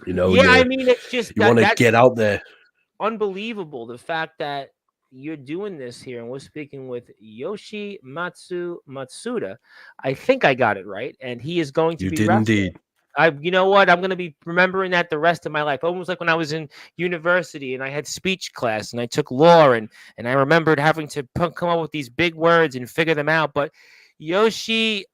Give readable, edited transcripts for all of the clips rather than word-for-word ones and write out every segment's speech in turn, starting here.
Yeah, I you mean, it's just you want to that's get out there. unbelievable. The fact that you're doing this here, and we're speaking with Matsuda. I think I got it right, and he is going to You be did wrestling. indeed. You know what? I'm going to be remembering that the rest of my life. Almost like when I was in university and I had speech class and I took law and I remembered having to come up with these big words and figure them out. But Matsuda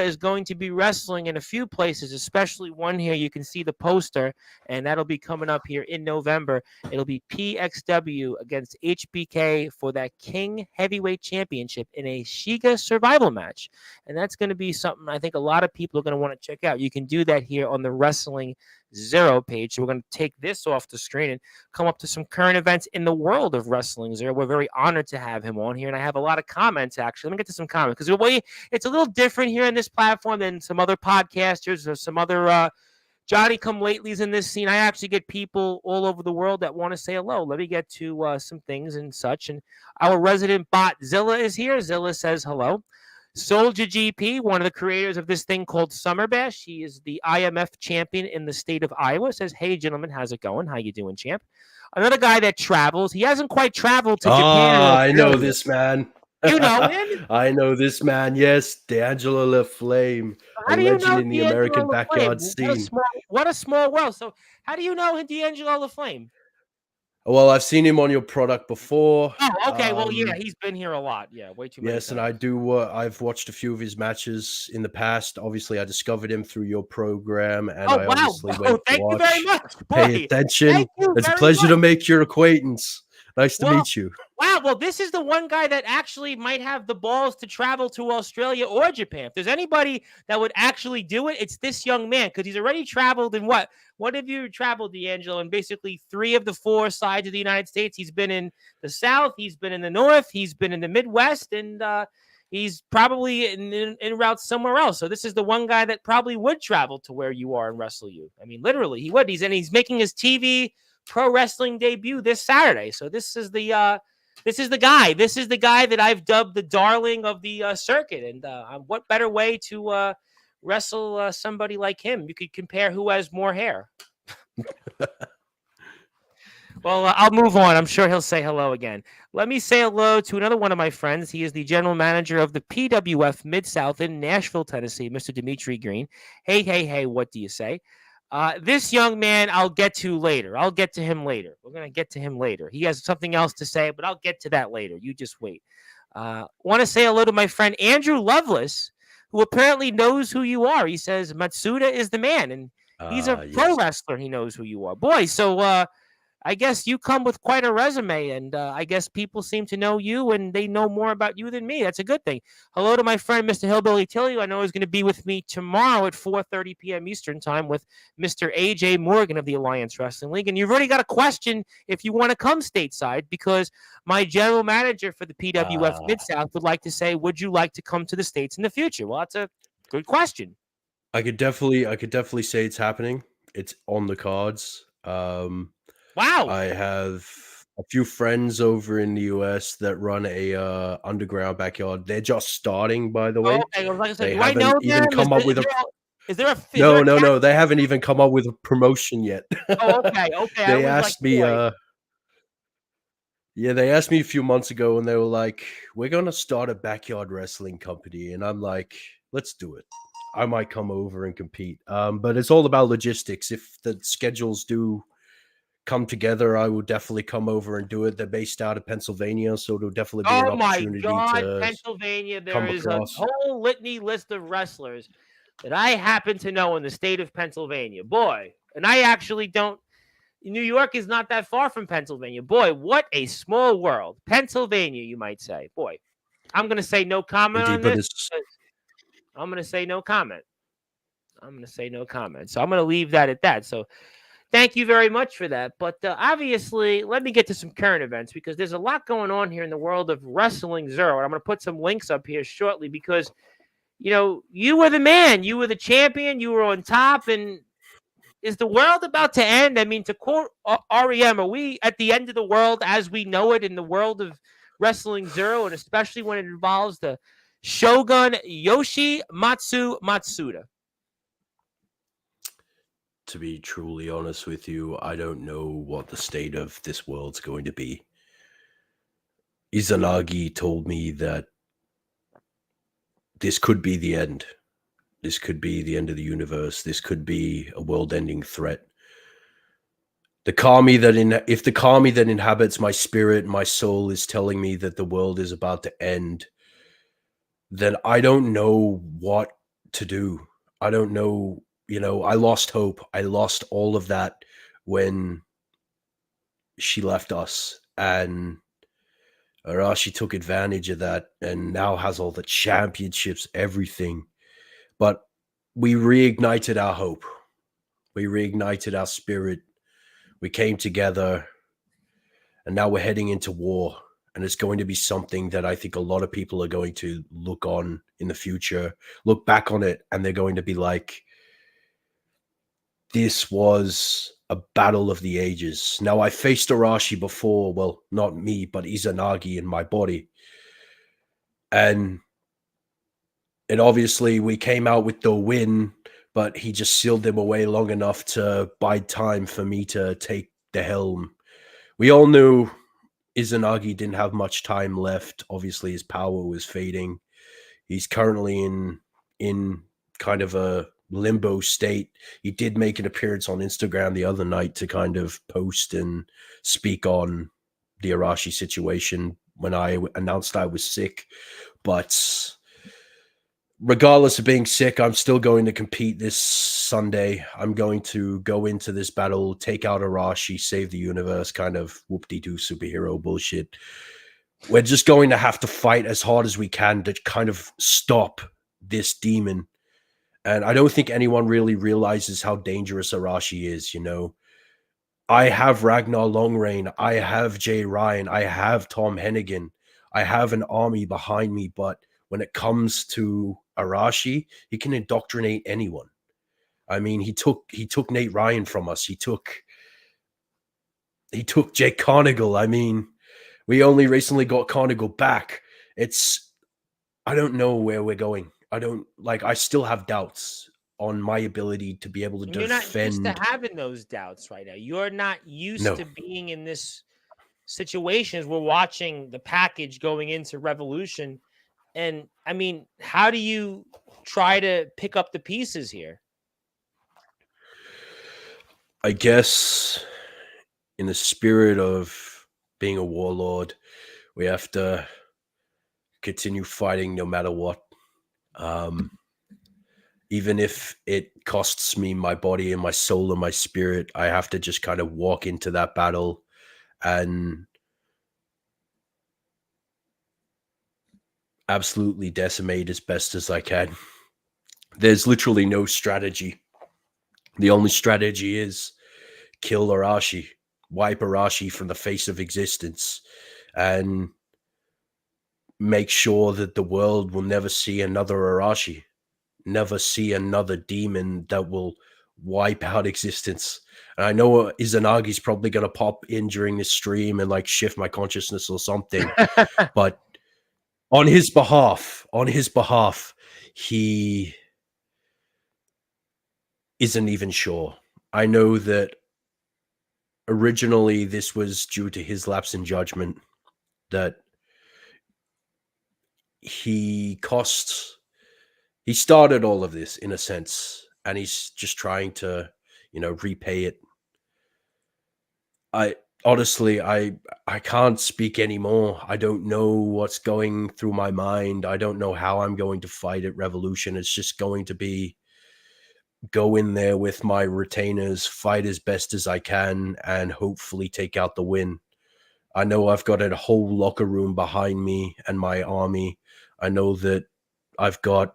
is going to be wrestling in a few places, especially one here. You can see the poster, and that'll be coming up here in November. It'll be PXW against HBK for that King Heavyweight Championship in a Shiga survival match. And that's going to be something I think a lot of people are going to want to check out. You can do that here on the Wrestling Zero page. So we're going to take this off the screen and come up to some current events in the world of Wrestling Zero. We're very honored to have him on here, and I have a lot of comments, actually. Let me get to some comments, because it's a little different here in this platform than some other podcasters or some other Johnny come latelys in this scene. I actually get people all over the world that want to say hello. Let me get to some things and such. And our resident bot Zilla is here. Zilla says hello. Soldier GP, one of the creators of this thing called Summer Bash. He is the IMF champion in the state of Iowa. Says, "Hey, gentlemen, how's it going? How you doing, champ?" Another guy that travels. He hasn't quite traveled to Japan or Ah, I know Australia. this man. You know him? I know this man. Yes, D'Angelo LaFlame, a How do you legend know in the American D'Angelo LaFlame? backyard scene. What a small world. So, how do you know D'Angelo LaFlame? Well, I've seen him on your product before. Oh, okay. Well, yeah, he's been here a lot. Yeah, way too many Yes, and I times. do. I've watched a few of his matches in the past. Obviously, I discovered him through your program, and Oh, I wow. obviously Oh, went to thank you very watch, much, pay boy. attention. Thank you It's a very pleasure much. to make your acquaintance. Nice to Well, meet you. wow. Well, this is the one guy that actually might have the balls to travel to Australia or Japan. If there's anybody that would actually do it, it's this young man, because he's already traveled in what? What have you traveled, D'Angelo? In basically 3 of the 4 sides of the United States. He's been in the South, he's been in the North, he's been in the Midwest, and he's probably in route somewhere else. So this is the one guy that probably would travel to where you are and wrestle you. I mean, literally, he would. He's making his TV pro wrestling debut this Saturday. So this is the guy. This is the guy that I've dubbed the darling of the circuit. And what better way to wrestle somebody like him? You could compare who has more hair. Well, I'll move on. I'm sure he'll say hello again. Let me say hello to another one of my friends. He is the general manager of the PWF Mid South in Nashville, Tennessee, Mr. Dimitri Green. Hey, hey, hey, what do you say? This young man, I'll get to later. I'll get to him later. We're going to get to him later. He has something else to say, but I'll get to that later. You just wait. Want to say hello to my friend Andrew Lovelace, who apparently knows who you are. He says Matsuda is the man, and he's a pro Yes. wrestler. He knows who you are. Boy, so I guess you come with quite a resume, and I guess people seem to know you, and they know more about you than me. That's a good thing. Hello to my friend, Mr. Hillbilly Tilly. I know he's going to be with me tomorrow at 4:30 p.m. Eastern Time with Mr. AJ Morgan of the Alliance Wrestling League. And you've already got a question if you want to come stateside, because my general manager for the PWF Uh, Mid South would like to say, would you like to come to the States in the future? Well, that's a good question. I could definitely say it's happening. It's on the cards. Wow. I have a few friends over in the US that run a underground backyard. They're just starting, by the Oh, way. okay. Well, like I said, They do I know haven't even them? come up with a Is there no, a no, cat? no. They haven't even come up with a promotion yet. Oh, okay, okay. I They always like, asked me. boy. Yeah, they asked me a few months ago, and they were like, "We're gonna start a backyard wrestling company," and I'm like, "Let's do it." I might come over and compete, but it's all about logistics. If the schedules do come together, I will definitely come over and do it. They're based out of Pennsylvania, so it'll definitely be an Oh my opportunity God, to Pennsylvania! There come is a across. whole litany list of wrestlers that I happen to know in the state of Pennsylvania. Boy, and I actually don't. New York is not that far from Pennsylvania. Boy, what a small world. Pennsylvania, you might say. Boy, I'm going to say no comment Indeed, on but this. it's I'm going to say no comment. I'm going to say no comment. So I'm going to leave that at that. So thank you very much for that. But obviously, let me get to some current events, because there's a lot going on here in the world of Wrestling Zero. And I'm going to put some links up here shortly, because, you were the man. You were the champion. You were on top. And is the world about to end? I mean, to quote REM, are we at the end of the world as we know it in the world of Wrestling Zero, and especially when it involves the Shogun Yoshimatsu Matsuda? To be truly honest with you, I don't know what the state of this world's going to be. Izanagi told me that this could be the end. This could be the end of the universe. This could be a world-ending threat. If the kami that inhabits my spirit, my soul is telling me that the world is about to end, then I don't know what to do. I don't know, I lost hope. I lost all of that when she left us, and Arashi took advantage of that and now has all the championships, everything. But we reignited our hope. We reignited our spirit. We came together, and now we're heading into war. And it's going to be something that I think a lot of people are going to look on in the future, look back on it, and they're going to be like, this was a battle of the ages. Now, I faced Arashi before, well, not me, but Izanagi in my body. And obviously we came out with the win, but he just sealed them away long enough to bide time for me to take the helm. We all knew Izanagi didn't have much time left. Obviously, his power was fading. He's currently in kind of a limbo state. He did make an appearance on Instagram the other night to kind of post and speak on the Arashi situation when I announced I was sick. But regardless of being sick, I'm still going to compete this Sunday. I'm going to go into this battle, take out Arashi, save the universe, kind of whoop-de-doo superhero bullshit. We're just going to have to fight as hard as we can to kind of stop this demon. And I don't think anyone really realizes how dangerous Arashi is, I have Ragnar Longreign, I have Jay Ryan, I have Tom Hennigan, I have an army behind me, but when it comes to Arashi, he can indoctrinate anyone. I mean, he took Nate Ryan from us. He took Jake Carnigal. I mean, we only recently got Carnigal back. I don't know where we're going. I still have doubts on my ability to be able to And you're not used to defend. having those doubts right now. You're not used No, to being in this situations. We're watching the package going into Revolution. And I mean, how do you try to pick up the pieces here? I guess in the spirit of being a warlord, we have to continue fighting no matter what. Even if it costs me my body and my soul and my spirit, I have to just kind of walk into that battle and absolutely decimate as best as I can. There's literally no strategy. The only strategy is kill Arashi, wipe Arashi from the face of existence, and make sure that the world will never see another Arashi, never see another demon that will wipe out existence. And I know Izanagi's probably going to pop in during this stream and like shift my consciousness or something, but on his behalf, he isn't even sure. I know that originally this was due to his lapse in judgment, that he started all of this in a sense, and he's just trying to, repay it. I honestly, I can't speak anymore. I don't know what's going through my mind. I don't know how I'm going to fight at Revolution. It's just going to be go in there with my retainers, fight as best as I can, and hopefully take out the win. I know I've got a whole locker room behind me and my army. I know that I've got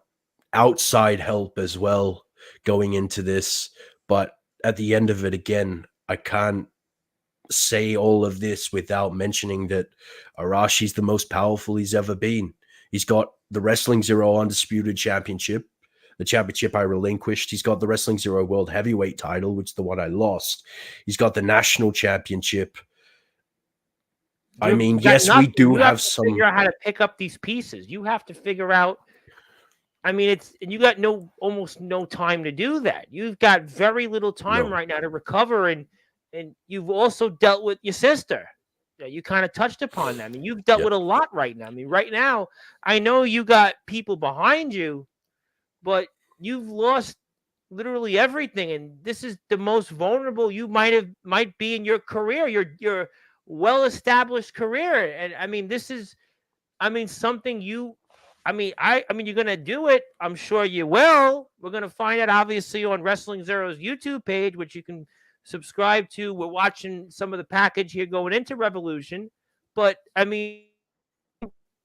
outside help as well going into this. But at the end of it, again, I can't say all of this without mentioning that Arashi's the most powerful he's ever been. He's got the Wrestling Zero Undisputed Championship, the championship I relinquished. He's got the Wrestling Zero World Heavyweight title, which is the one I lost. He's got the National Championship. I mean, You got yes, we nothing. do You have have to some. figure out how to pick up these pieces. You have to figure out I mean, it's and you got almost no time to do that. You've got very little time No. right now to recover, and you've also dealt with your sister. You kind of touched upon that. I mean, you've dealt Yep. with a lot right now. I mean, right now, I know you got people behind you, but you've lost literally everything, and this is the most vulnerable you might be in your career, your well established career. And I mean, this is something you I mean, you're gonna do it. I'm sure you will. We're gonna find out obviously on Wrestling Zero's YouTube page, which you can subscribe to. We're watching some of the package here going into Revolution. But I mean,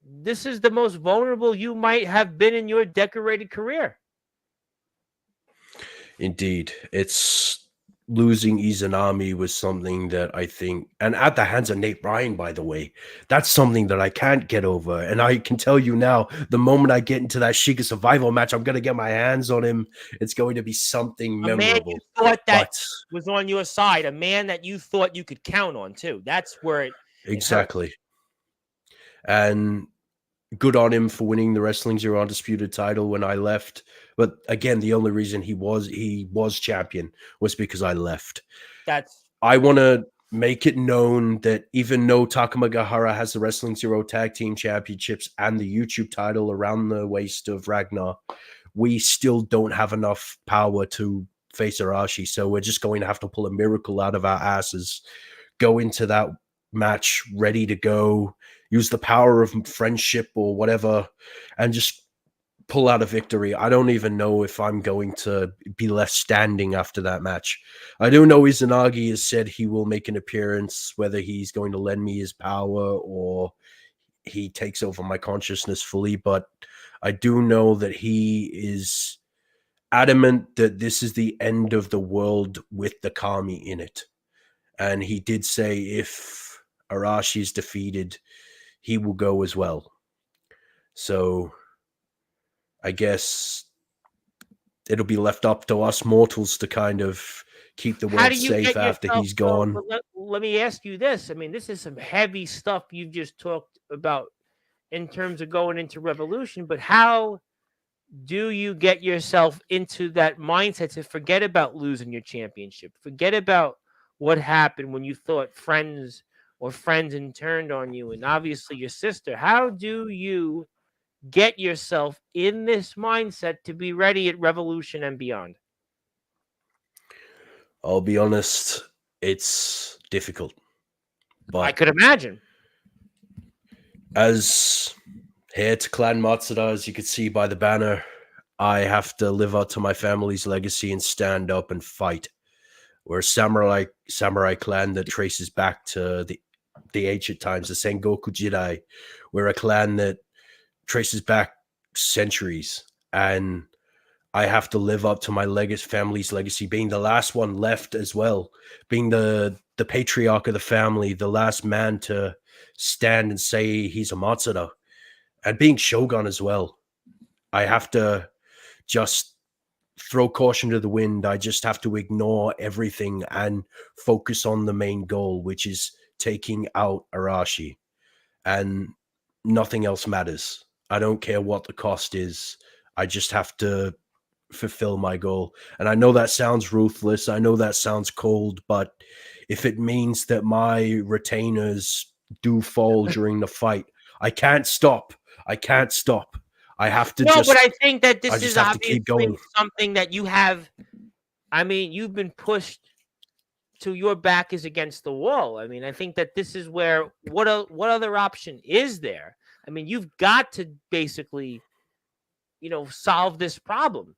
this is the most vulnerable you might have been in your decorated career. Indeed, it's losing Izanami was something that I think, and at the hands of Nate Bryan, by the way, that's something that I can't get over. And I can tell you now, the moment I get into that Shiga survival match, I'm gonna get my hands on him. It's going to be something A man you memorable. thought that But was on your side, a man that you thought you could count on too. That's where it hurt. exactly, and good on him for winning the Wrestling Zero Undisputed title when I left. But again, the only reason he was champion was because I left. That's I want to make it known that even though Takamagahara has the Wrestling Zero Tag Team Championships and the YouTube title around the waist of Ragnar, we still don't have enough power to face Arashi. So we're just going to have to pull a miracle out of our asses, go into that match ready to go, use the power of friendship or whatever, and just pull out a victory. I don't even know if I'm going to be left standing after that match. I do know Izanagi has said he will make an appearance, whether he's going to lend me his power or he takes over my consciousness fully, but I do know that he is adamant that this is the end of the world with the Kami in it. And he did say if Arashi is defeated, he will go as well. So I guess it'll be left up to us mortals to kind of keep the how world do you safe get after yourself he's so gone. let me ask you this. I mean, this is some heavy stuff you've just talked about in terms of going into Revolution, but how do you get yourself into that mindset to forget about losing your championship? Forget about what happened when you thought friends and turned on you, and obviously your sister. How do you get yourself in this mindset to be ready at Revolution and beyond? I'll be honest, it's difficult. I But could imagine. as heir to Clan Matsuda, as you could see by the banner, I have to live up to my family's legacy and stand up and fight. We're a samurai clan that traces back to the ancient times, the Sengoku Jidai. We're a clan that traces back centuries, and I have to live up to my family's legacy, being the last one left as well, being the patriarch of the family, the last man to stand and say he's a Matsuda, and being Shogun as well. I have to just throw caution to the wind. I just have to ignore everything and focus on the main goal, which is taking out Arashi, and nothing else matters. I don't care what the cost is. I just have to fulfill my goal. And I know that sounds ruthless. I know that sounds cold, but if it means that my retainers do fall during the fight, I can't stop. I can't stop. I have to No, but just I think that I this just is have to keep obviously going. something that you have. I mean, you've been pushed to your back is against the wall. I mean, I think that this is where what other option is there? I mean, you've got to basically, solve this problem.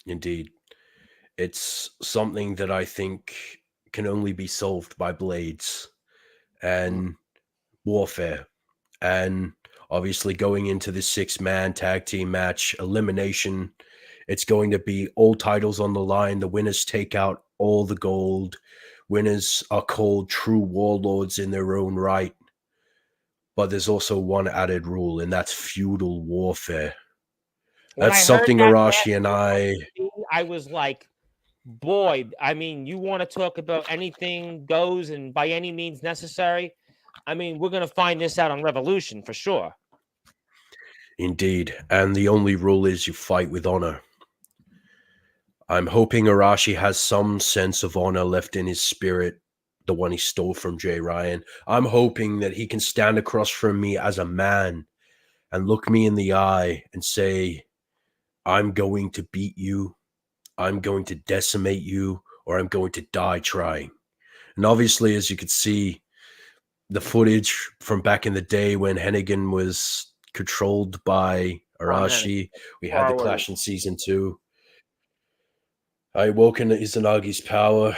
Indeed. It's something that I think can only be solved by blades Mm. and warfare. And obviously, going into this 6-man tag team match, elimination, it's going to be all titles on the line. The winners take out all the gold. Winners are called true warlords in their own right. But there's also one added rule, and that's feudal warfare. When That's I heard something that match Arashi and was going I. to be, I was like, boy, I mean, you want to talk about anything goes and by any means necessary. I mean, we're going to find this out on Revolution for sure. Indeed. And the only rule is you fight with honor. I'm hoping Arashi has some sense of honor left in his spirit, the one he stole from Jay Ryan. I'm hoping that he can stand across from me as a man and look me in the eye and say, I'm going to beat you, I'm going to decimate you, or I'm going to die trying. And obviously, as you could see, the footage from back in the day when Hennigan was controlled by Ron Hennig. Arashi, we had the Forward. clash in season 2. I woke in Izanagi's power.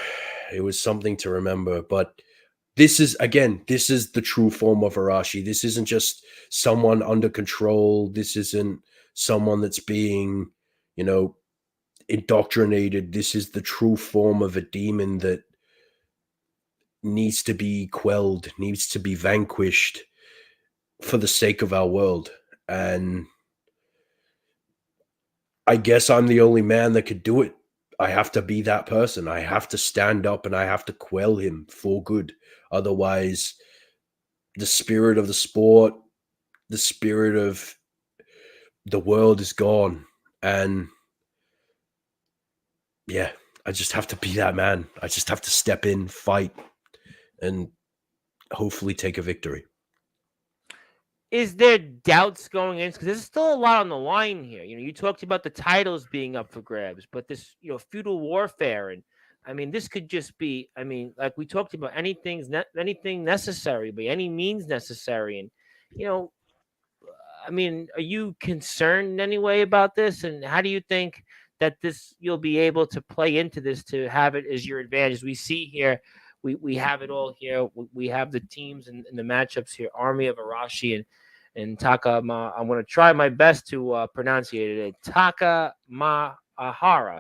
It was something to remember. But this is, again, this is the true form of Arashi. This isn't just someone under control. This isn't someone that's being, you know, indoctrinated. This is the true form of a demon that needs to be quelled, needs to be vanquished for the sake of our world. And I guess I'm the only man that could do it. I have to be that person. I have to stand up and I have to quell him for good. Otherwise, the spirit of the sport, the spirit of the world is gone. And yeah, I just have to be that man. I just have to step in, fight, and hopefully take a victory. Is there doubts going in? Because there's still a lot on the line here. You talked about the titles being up for grabs, but this, feudal warfare, and I mean, this could just be. I mean, like we talked about, anything necessary, by any means necessary, and you know, I mean, are you concerned in any way about this? And how do you think that this you'll be able to play into this to have it as your advantage? We see here, we have it all here. We have the teams and the matchups here. Army of Arashi and Takama. I'm going to try my best to pronunciate it. Takamahara.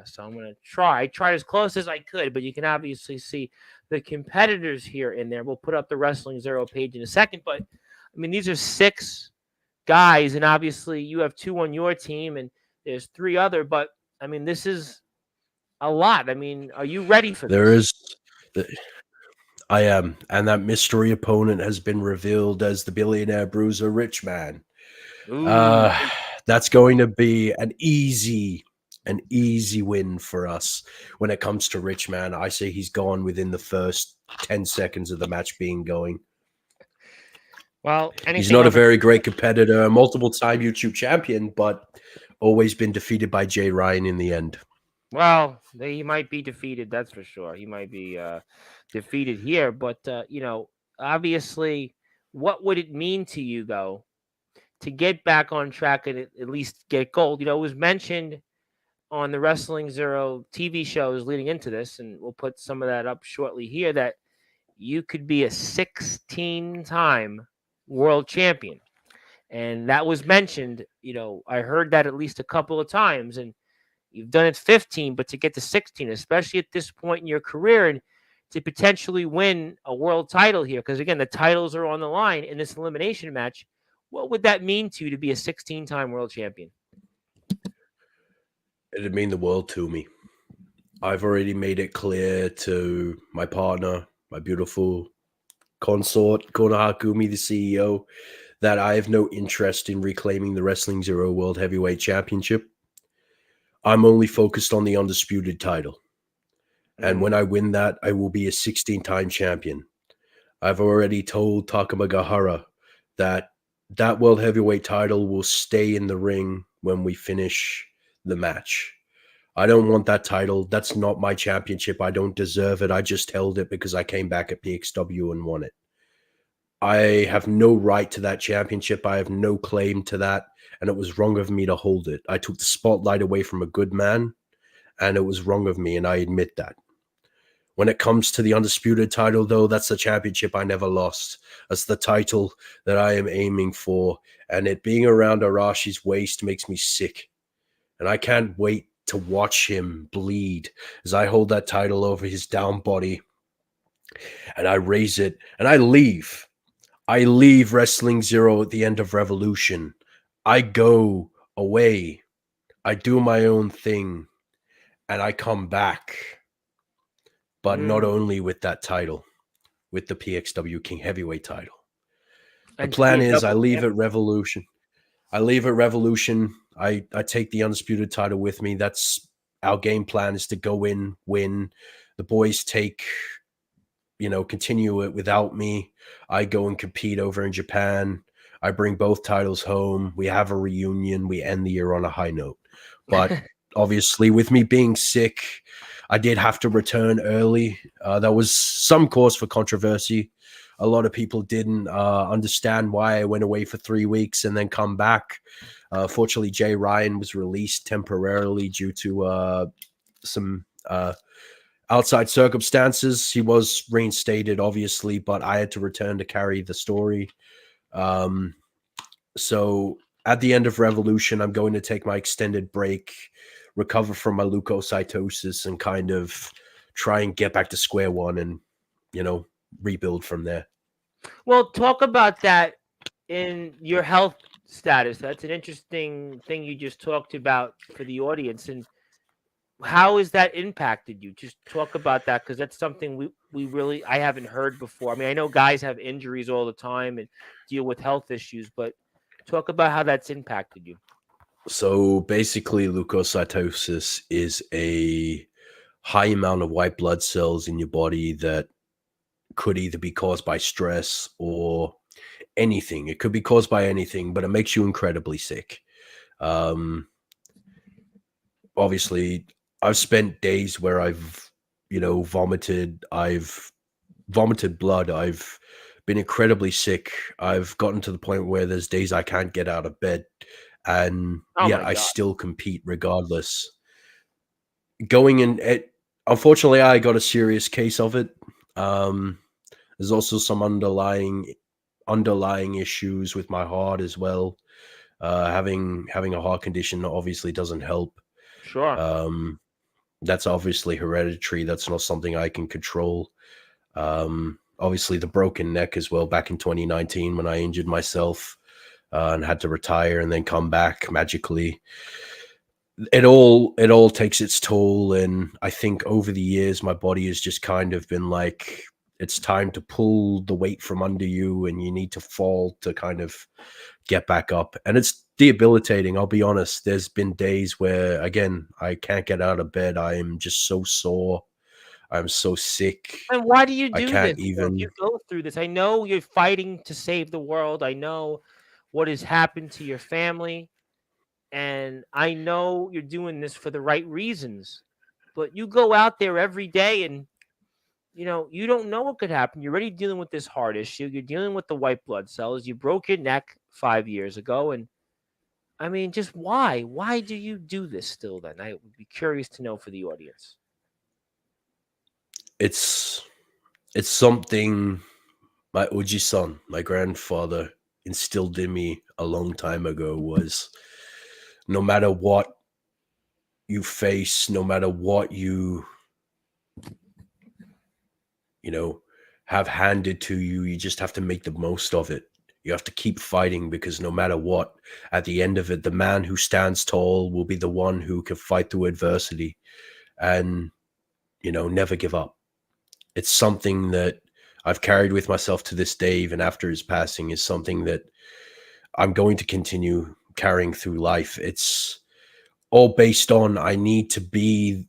So I'm going to try. I tried as close as I could, but you can obviously see the competitors here in there. We'll put up the Wrestling Zero page in a second, but I mean, these are 6 guys, and obviously you have 2 on your team, and there's 3 other. But I mean, this is a lot. I mean, are you ready for There this? is, I am, and that mystery opponent has been revealed as the billionaire bruiser Rich Man. Ooh, Uh, that's going to be an easy win for us when it comes to Rich Man. I say he's gone within the first 10 seconds of the match being going. well, He's anything not a over. very great competitor, a multiple time YouTube champion, but always been defeated by Jay Ryan in the end. Well, he might be defeated. That's for sure. He might be defeated here, but obviously, what would it mean to you though to get back on track and at least get gold? It was mentioned on the Wrestling Zero TV shows leading into this, and we'll put some of that up shortly here, that you could be a 16-time world champion. And that was mentioned. I heard that at least a couple of times, and you've done it 15, but to get to 16, especially at this point in your career, and to potentially win a world title here, because again, the titles are on the line in this elimination match. What would that mean to you to be a 16-time world champion? It'd mean the world to me. I've already made it clear to my partner, my beautiful consort, Konohakumi, the CEO, that I have no interest in reclaiming the Wrestling Zero World Heavyweight Championship. I'm only focused on the undisputed title. And when Mm, I win that, I will be a 16-time champion. I've already told Takamagahara that that World Heavyweight title will stay in the ring when we finish the match. I don't want that title. That's not my championship. I don't deserve it. I just held it because I came back at PXW and won it. I have no right to that championship. I have no claim to that. And it was wrong of me to hold it. I took the spotlight away from a good man, and it was wrong of me. And I admit that. When it comes to the undisputed title, though, that's the championship I never lost. That's the title that I am aiming for. And it being around Arashi's waist makes me sick. And I can't wait to watch him bleed as I hold that title over his down body and I raise it and I leave. I leave Wrestling Zero at the end of Revolution. I go away. I do my own thing and I come back. But not mm. only with that title, with the PXW King Heavyweight title. The And to be plan a is I double leave at champion. Revolution. I leave at Revolution. I take the undisputed title with me. That's our game plan, is to go in, win. The boys take, continue it without me. I go and compete over in Japan. I bring both titles home. We have a reunion. We end the year on a high note. But obviously, with me being sick, I did have to return early. That was some cause for controversy. A lot of people didn't understand why I went away for 3 weeks and then come back. Fortunately, Jay Ryan was released temporarily due to some outside circumstances. He was reinstated, obviously, but I had to return to carry the story. Um, so at the end of Revolution, I'm going to take my extended break, recover from my leukocytosis, and kind of try and get back to square one and, you know, rebuild from there. Well, talk about that in your health status. That's an interesting thing you just talked about for the audience. And how has that impacted you? Just talk about that, because that's something we really I haven't heard before. I mean, I know guys have injuries all the time and deal with health issues, but talk about how that's impacted you. So basically, leukocytosis is a high amount of white blood cells in your body that could either be caused by stress or anything. It could be caused by anything, but it makes you incredibly sick. Um, Obviously, I've spent days where I've, vomited. I've vomited blood. I've been incredibly sick. I've gotten to the point where there's days I can't get out of bed, and Oh yet my I god. still compete regardless. Going in, unfortunately, I got a serious case of it. Um, there's also some underlying issues with my heart as well. Having a heart condition obviously doesn't help. Sure. Um, that's obviously hereditary. That's not something I can control. Obviously, the broken neck as well back in 2019 when I injured myself and had to retire and then come back magically. It all takes its toll, and I think over the years my body has just kind of been like, it's time to pull the weight from under you, and you need to fall to kind of get back up. And it's debilitating. I'll be honest. There's been days where, again, I can't get out of bed. I am just so sore. I'm so sick. And why do you I do can't this? Though? If you even. go through this, I know you're fighting to save the world. I know what has happened to your family, and I know you're doing this for the right reasons. But you go out there every day, and you don't know what could happen. You're already dealing with this heart issue. You're dealing with the white blood cells. You broke your neck 5 years ago, and I mean, just why? Why do you do this still? Then I would be curious to know for the audience. It's it's something my Oji-san, my grandfather, instilled in me a long time ago. Was no matter what you face, no matter what you know, have handed to you, you just have to make the most of it. You have to keep fighting, because no matter what, at the end of it, the man who stands tall will be the one who can fight through adversity and, never give up. It's something that I've carried with myself to this day, even after his passing, is something that I'm going to continue carrying through life. It's all based on, I need to be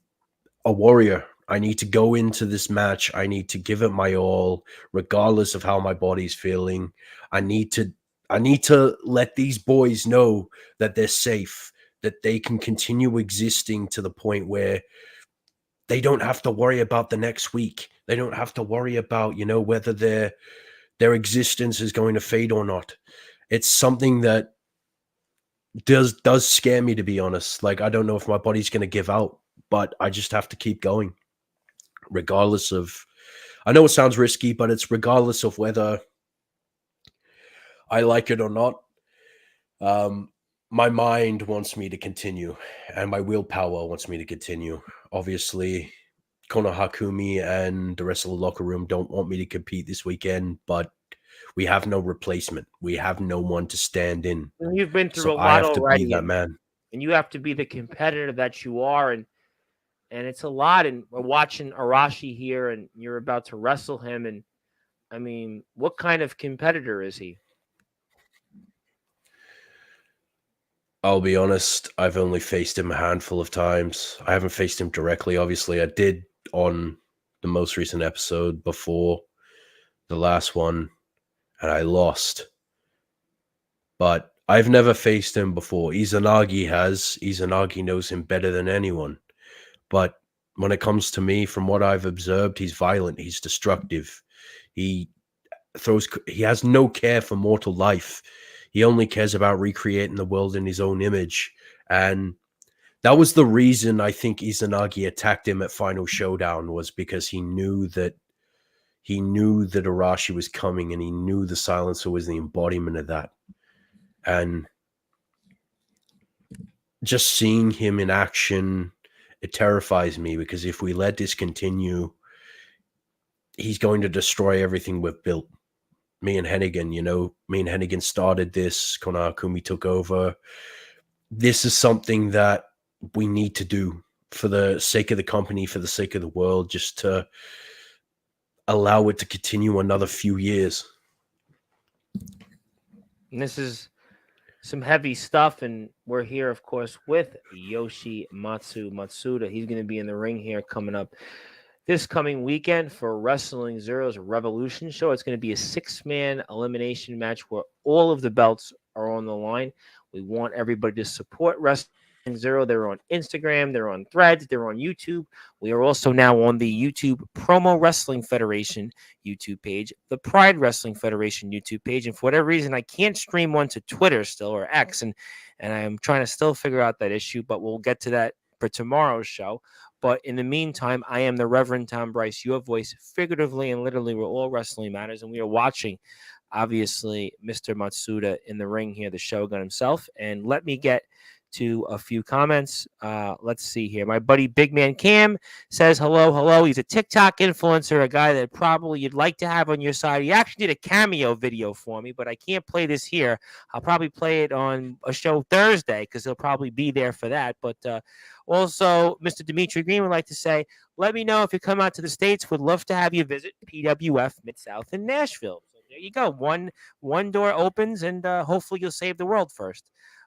a warrior. I need to go into this match. I need to give it my all, regardless of how my body's feeling. I need to I need to let these boys know that they're safe, that they can continue existing to the point where they don't have to worry about the next week. They don't have to worry about, whether their existence is going to fade or not. It's something that does scare me, to be honest. Like, I don't know if my body's going to give out, but I just have to keep going regardless of, I know it sounds risky, but it's regardless of whether I like it or not. Um, my mind wants me to continue, and my willpower wants me to continue. Obviously, Kono Hakumi and the rest of the locker room don't want me to compete this weekend, but we have no replacement. We have no one to stand in. And you've been So through a I lot have to be already, that and man. you have to be the competitor that you are, and it's a lot. And we're watching Arashi here, and you're about to wrestle him, and I mean, what kind of competitor is he? I'll be honest, I've only faced him a handful of times. I haven't faced him directly, obviously. I did on the most recent episode before the last one, and I lost. But I've never faced him before. Izanagi has. Izanagi knows him better than anyone. But when it comes to me, from what I've observed, he's violent, he's destructive. He he has no care for mortal life. He only cares about recreating the world in his own image. And that was the reason I think Izanagi attacked him at Final Showdown, was because he knew that Arashi was coming, and he knew the silencer was the embodiment of that. And just seeing him in action, it terrifies me, because if we let this continue, he's going to destroy everything we've built. Me and Hennigan started this. Konakumi took over. This is something that we need to do for the sake of the company, for the sake of the world, just to allow it to continue another few years. And this is some heavy stuff, and we're here, of course, with Yoshimatsu Matsuda. He's going to be in the ring here coming up this coming weekend for Wrestling Zero's Revolution show. It's going to be a 6-man elimination match where all of the belts are on the line. We want everybody to support Wrestling Zero. They're on Instagram, they're on Threads, they're on YouTube. We are also now on the YouTube Promo Wrestling Federation YouTube page, the Pride Wrestling Federation YouTube page, and for whatever reason, I can't stream one to Twitter still, or X, and I'm trying to still figure out that issue, but we'll get to that for tomorrow's show. But in the meantime, I am the Reverend Tom Bryce, your voice, figuratively and literally, where all wrestling matters, and we are watching, obviously, Mr. Matsuda in the ring here, the Shogun himself. And let me get to a few comments. Let's see here. My buddy Big Man Cam says, hello. He's a TikTok influencer, a guy that probably you'd like to have on your side. He actually did a cameo video for me, but I can't play this here. I'll probably play it on a show Thursday because he'll probably be there for that. But also, Mr. Dimitri Green would like to say, let me know if you come out to the States. Would love to have you visit PWF Mid-South in Nashville. So there you go. One door opens, and hopefully you'll save the world first.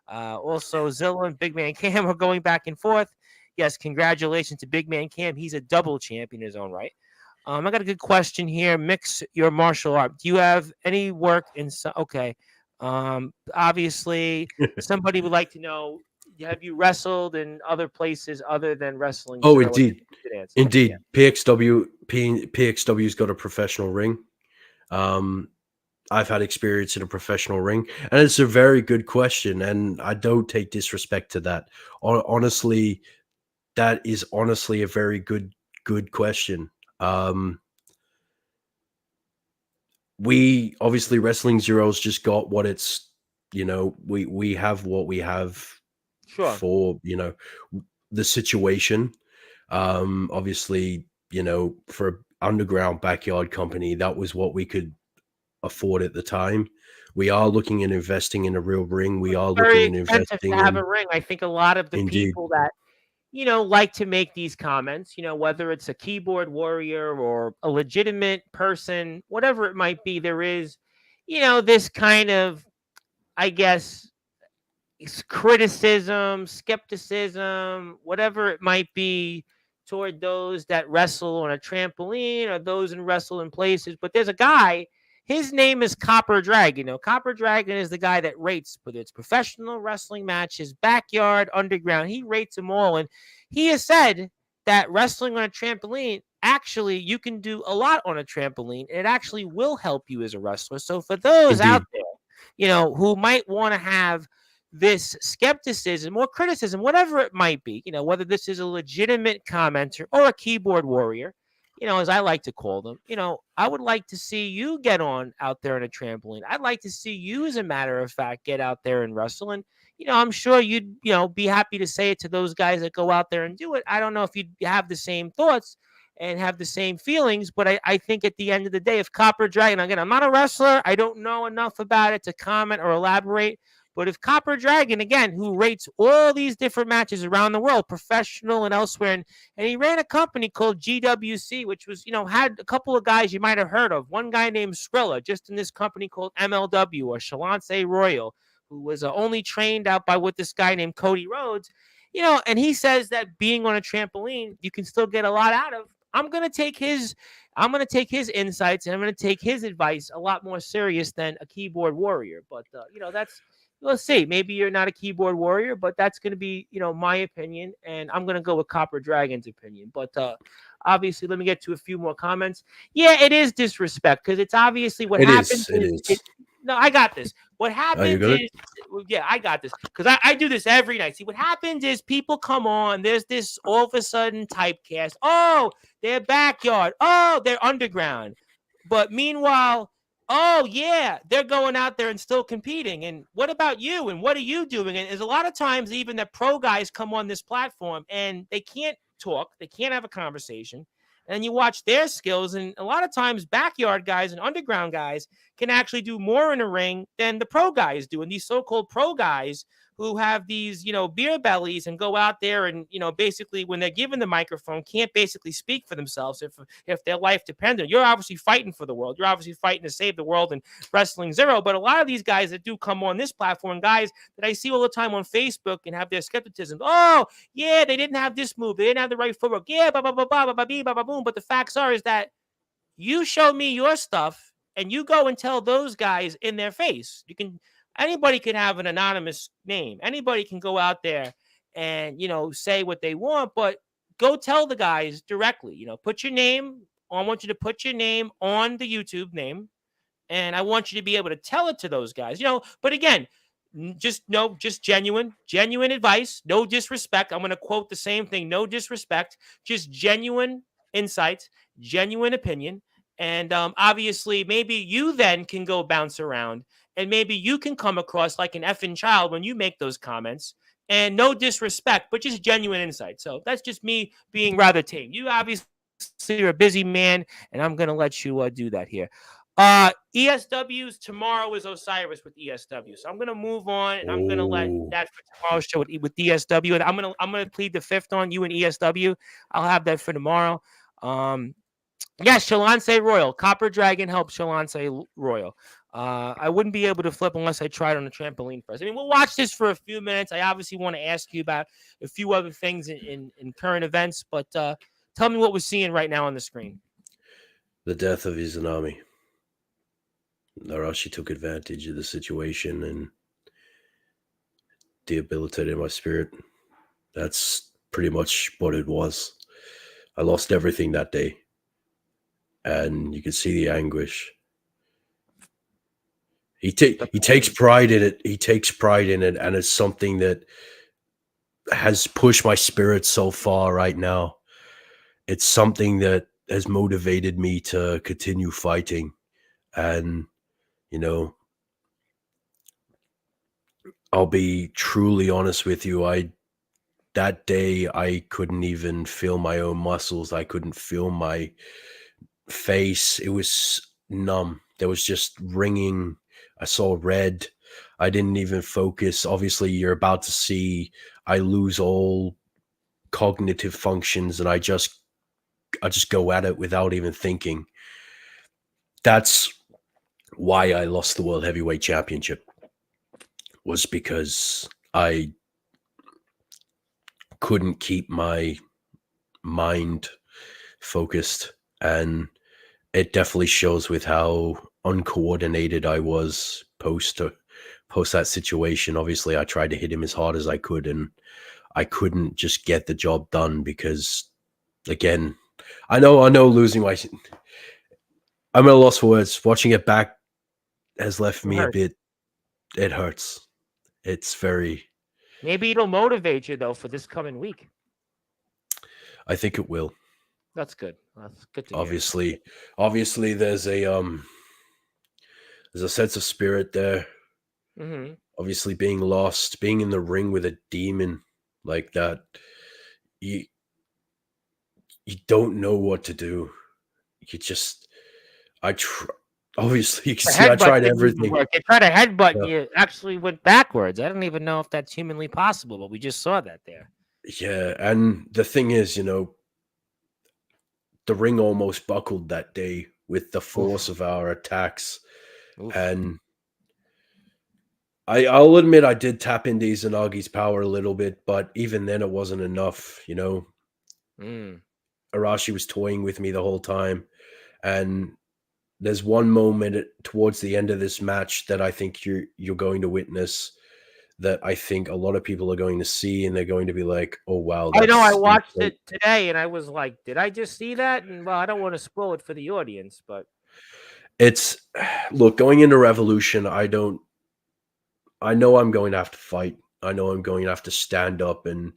Also, Zilla and Big Man Cam are going back and forth. Yes, congratulations to Big Man Cam. He's a double champion in his own right. I got a good question here. Mix your martial art. Do you have any work in? Okay. Obviously, somebody would like to know: have you wrestled in other places other than Wrestling Oh, Zero? indeed. Yeah. Indeed. PXW's got a professional ring. I've had experience in a professional ring, and it's a very good question, and I don't take disrespect to that. Honestly, that is honestly a very good question. We obviously, Wrestling Zero's just got what it's, we have what we have Sure. for, the situation. Obviously, for an underground backyard company, that was what we could afford at the time. We are looking at investing in a real ring. We are Very looking at expensive to investing have in, a ring. I think a lot of the indeed, people that like to make these comments, whether it's a keyboard warrior or a legitimate person, whatever it might be, there is, this kind of, I guess, criticism, skepticism, whatever it might be, toward those that wrestle on a trampoline or those in wrestle in places. But there's a guy, his name is Copper Dragon. Copper Dragon is the guy that rates, whether it's professional wrestling matches, backyard, underground. He rates them all. And he has said that wrestling on a trampoline, actually, you can do a lot on a trampoline. And it actually will help you as a wrestler. So for those out indeed, there, who might want to have this skepticism or criticism, whatever it might be, whether this is a legitimate commenter or a keyboard warrior, as I like to call them, I would like to see you get on out there on a trampoline. I'd like to see you, as a matter of fact, get out there and wrestle. And, I'm sure you'd, be happy to say it to those guys that go out there and do it. I don't know if you'd have the same thoughts and have the same feelings, but I think at the end of the day, if Copper Dragon, again, I'm not a wrestler, I don't know enough about it to comment or elaborate. But if Copper Dragon, again, who rates all these different matches around the world, professional and elsewhere, and he ran a company called GWC, which was, had a couple of guys you might have heard of. One guy named Skrilla, just in this company called MLW, or Chalance Royal, who was only trained out by what this guy named Cody Rhodes, and he says that being on a trampoline, you can still get a lot out of. I'm gonna take his, I'm gonna take his insights, and I'm gonna take his advice a lot more serious than a keyboard warrior. But that's, let's see. Maybe you're not a keyboard warrior, but that's gonna be my opinion, and I'm gonna go with Copper Dragon's opinion. But obviously, let me get to a few more comments. Yeah, it is disrespect because it's obviously what It happens is. It is is. no, I got this. What Oh, you happens got it? is, well, yeah, I got this because I do this every night. See, what happens is people come on. There's this all of a sudden typecast. Oh, they're backyard. Oh, they're underground. But meanwhile, oh yeah, they're going out there and still competing. And what about you? And what are you doing? And there's a lot of times even that pro guys come on this platform and they can't talk. They can't have a conversation. And you watch their skills, and a lot of times backyard guys and underground guys can actually do more in a ring than the pro guys do. And these so-called pro guys who have these, beer bellies and go out there and, basically when they're given the microphone, can't basically speak for themselves if their life depended. You're obviously fighting for the world. You're obviously fighting to save the world and wrestling zero. But a lot of these guys that do come on this platform, guys that I see all the time on Facebook and have their skepticism. Oh, yeah, they didn't have this move. They didn't have the right footwork. Yeah, blah, blah, blah, blah, blah, blah, blah, blah, boom. But the facts are is that you show me your stuff and you go and tell those guys in their face. Anybody can have an anonymous name. Anybody can go out there and, say what they want, but go tell the guys directly, put your name. I want you to put your name on the YouTube name, and I want you to be able to tell it to those guys, but again, just genuine advice, no disrespect. I'm going to quote the same thing, no disrespect, just genuine insights, genuine opinion. And obviously maybe you then can go bounce around, and maybe you can come across like an effing child when you make those comments, and no disrespect, but just genuine insight. So that's just me being rather tame. You obviously are a busy man, and I'm going to let you do that here. ESW's tomorrow is Osiris with ESW. So I'm gonna move on, and I'm gonna let Oh, that for tomorrow's show with ESW. And I'm gonna plead the fifth on you and ESW. I'll have that for tomorrow. Um, yes, Shalance Royal. Copper Dragon helps Shalance Royal. I wouldn't be able to flip unless I tried on the trampoline first. I mean, we'll watch this for a few minutes. I obviously want to ask you about a few other things in current events, but tell me what we're seeing right now on the screen. the death of Izanami. Narashi took advantage of the situation and debilitated my spirit. That's pretty much what it was. I lost everything that day, and you can see the anguish. He takes pride in it. He takes pride in it, and it's something that has pushed my spirit so far right now. It's something that has motivated me to continue fighting. And, you know, I'll be truly honest with you. That day I couldn't even feel my own muscles. I couldn't feel my face. It was numb. There was just ringing. I saw red. I didn't even focus. Obviously, you're about to see I lose all cognitive functions, and I just go at it without even thinking. That's why I lost the World Heavyweight Championship, was because I couldn't keep my mind focused, and it definitely shows with how uncoordinated I was post that situation. Obviously, I tried to hit him as hard as I could, and I couldn't just get the job done because, again, I know losing my, I'm at a loss for words. Watching it back has left me a Hurt. bit. It hurts. It's very. Maybe it'll motivate you though for this coming week. I think it will. That's good. That's good to hear. Obviously, there's a sense of spirit there. Mm-hmm. Obviously, being lost, being in the ring with a demon like that, you you don't know what to do. You just, obviously, you can The see I headbutt tried didn't even everything. work. You tried a headbutt and Yeah, you actually went backwards. I don't even know if that's humanly possible, but we just saw that there. yeah, and the thing is, the ring almost buckled that day with the force Oof. of our attacks, Oof. and I'll admit I did tap into Izanagi's power a little bit, but even then it wasn't enough. Mm. Arashi was toying with me the whole time, and there's one moment towards the end of this match that I think you're going to witness that I think a lot of people are going to see, and they're going to be like, "Oh wow, I know I that's watched insane." it today and I was like, did I just see that? And well, I don't want to spoil it for the audience, but It's look, going into Revolution, I know I'm going to have to fight. I know I'm going to have to stand up and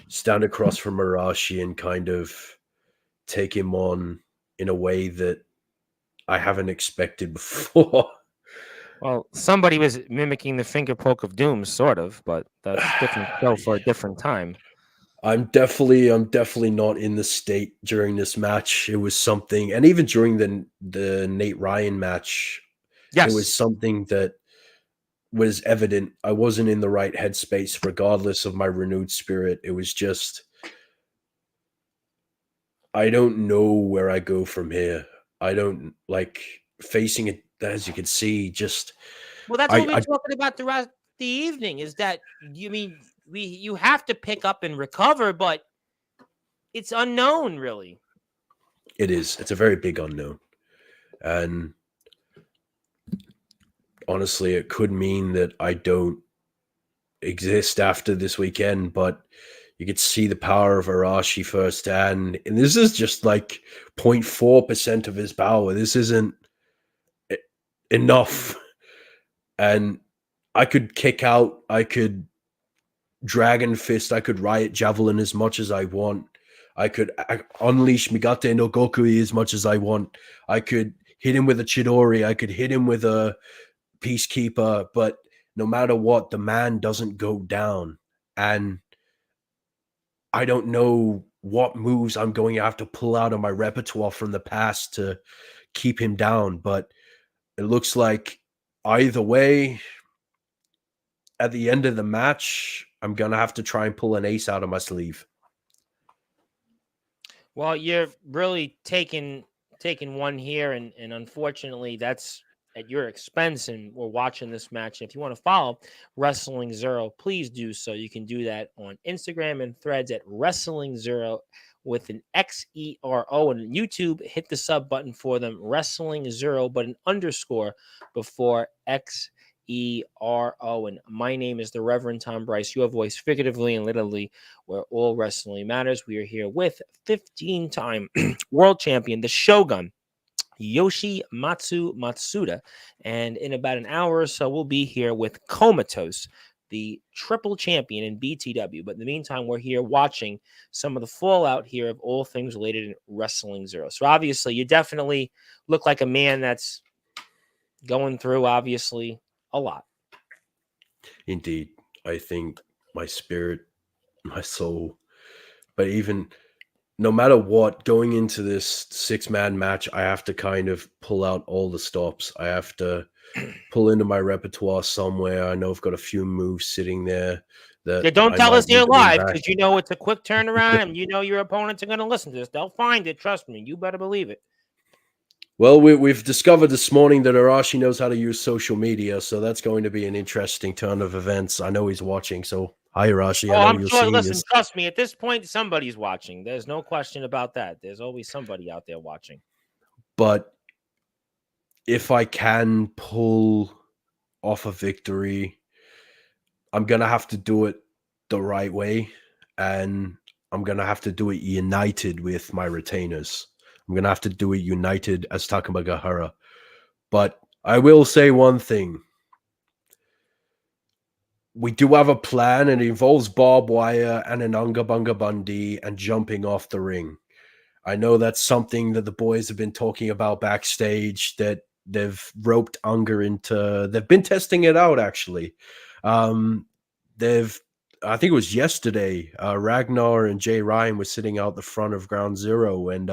stand across from Arashi and kind of take him on in a way that I haven't expected before. well, somebody was mimicking the finger poke of doom, sort of, but that's different show for a different time. I'm definitely not in the state during this match. It was something, and even during the Nate Ryan match, it was Yes. something that was evident. I wasn't in the right headspace, regardless of my renewed spirit. It was just I don't know where I go from here. I don't like facing it. As you can see, just Well, that's what I we're I talking about the rest of the evening. Is that you mean you have to pick up and recover, but it's unknown, really. it is. It's a very big unknown, and honestly, it could mean that I don't exist after this weekend, but you could see the power of Arashi firsthand. And this is just like 0.4% of his power. This isn't e- enough. And I could kick out, I could Dragon Fist, I could Riot Javelin as much as I want. I could unleash Migate no Gokui as much as I want. I could hit him with a Chidori. I could hit him with a Peacekeeper. But no matter what, the man doesn't go down. And I don't know what moves I'm going to have to pull out of my repertoire from the past to keep him down. But it looks like either way, at the end of the match, I'm going to have to try and pull an ace out of my sleeve. Well, you're really taking one here, and unfortunately, that's at your expense. And we're watching this match. If you want to follow Wrestling Zero, please do so. You can do that on Instagram and Threads at Wrestling Zero with an XERO, and YouTube. Hit the sub button for them, Wrestling Zero, but an underscore before XERO. And my name is the Reverend Tom Bryce. Your voice, figuratively and literally, where all wrestling matters. We are here with 15-time world champion, the Shogun, Yoshimatsu Matsuda. And in about an hour or so, we'll be here with Comatose, the triple champion in BTW. But in the meantime, we're here watching some of the fallout here of all things related in Wrestling Zero. So obviously, you definitely look like a man that's going through, obviously, a lot. Indeed, I think my spirit, my soul, but even no matter what, going into this 6-man match, I have to kind of pull out all the stops. I have to pull into my repertoire somewhere. I know I've got a few moves sitting there that Yeah, don't I tell might us need you're to bring live back. because you know it's a quick turnaround and you know your opponents are going to listen to this. They'll find it. Trust me. You better believe it. Well, we've discovered this morning that Arashi knows how to use social media, so that's going to be an interesting turn of events. I know he's watching, so hi, Arashi. I Oh, know I'm you're sure. seeing Listen, this. trust me. At this point, somebody's watching. There's no question about that. There's always somebody out there watching. But if I can pull off a victory, I'm going to have to do it the right way, and I'm going to have to do it united with my retainers. I'm going to have to do it united as Takamagahara. But I will say one thing. We do have a plan, and it involves barbed wire and an Unga Bunga Bundy and jumping off the ring. I know that's something that the boys have been talking about backstage, that they've roped Unger into. They've been testing it out, actually. Um, they've, I think it was yesterday, Ragnar and Jay Ryan were sitting out the front of Ground Zero, and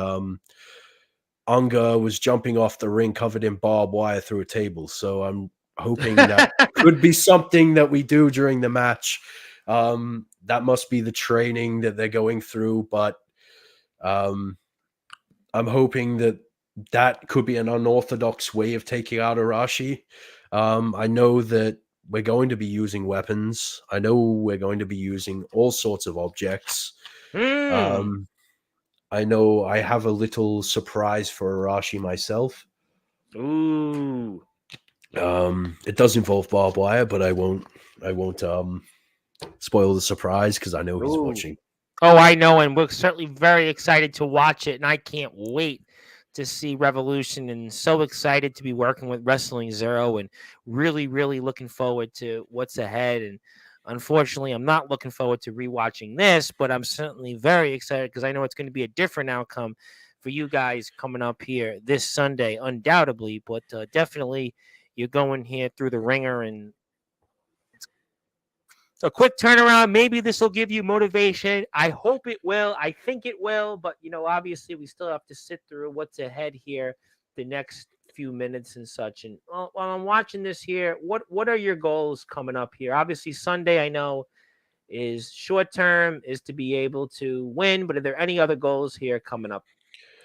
Unger was jumping off the ring covered in barbed wire through a table. So I'm hoping that could be something that we do during the match. That must be the training that they're going through, but um, I'm hoping that that could be an unorthodox way of taking out Arashi. I know that we're going to be using weapons. I know we're going to be using all sorts of objects. Hmm. Um, I know I have a little surprise for Arashi myself. Ooh. It does involve barbed wire, but I won't spoil the surprise because I know he's Ooh. watching. Oh, I know, and we're certainly very excited to watch it, and I can't wait to see Revolution, and so excited to be working with Wrestling Zero, and really, really looking forward to what's ahead. And unfortunately, I'm not looking forward to rewatching this, but I'm certainly very excited because I know it's going to be a different outcome for you guys coming up here this Sunday, undoubtedly. But definitely, you're going here through the ringer, and a quick turnaround. Maybe this will give you motivation. I hope it will. I think it will. But, obviously, we still have to sit through what's ahead here the next few minutes and such. And while I'm watching this here, what are your goals coming up here? Obviously, Sunday, I know, is short term, is to be able to win. But are there any other goals here coming up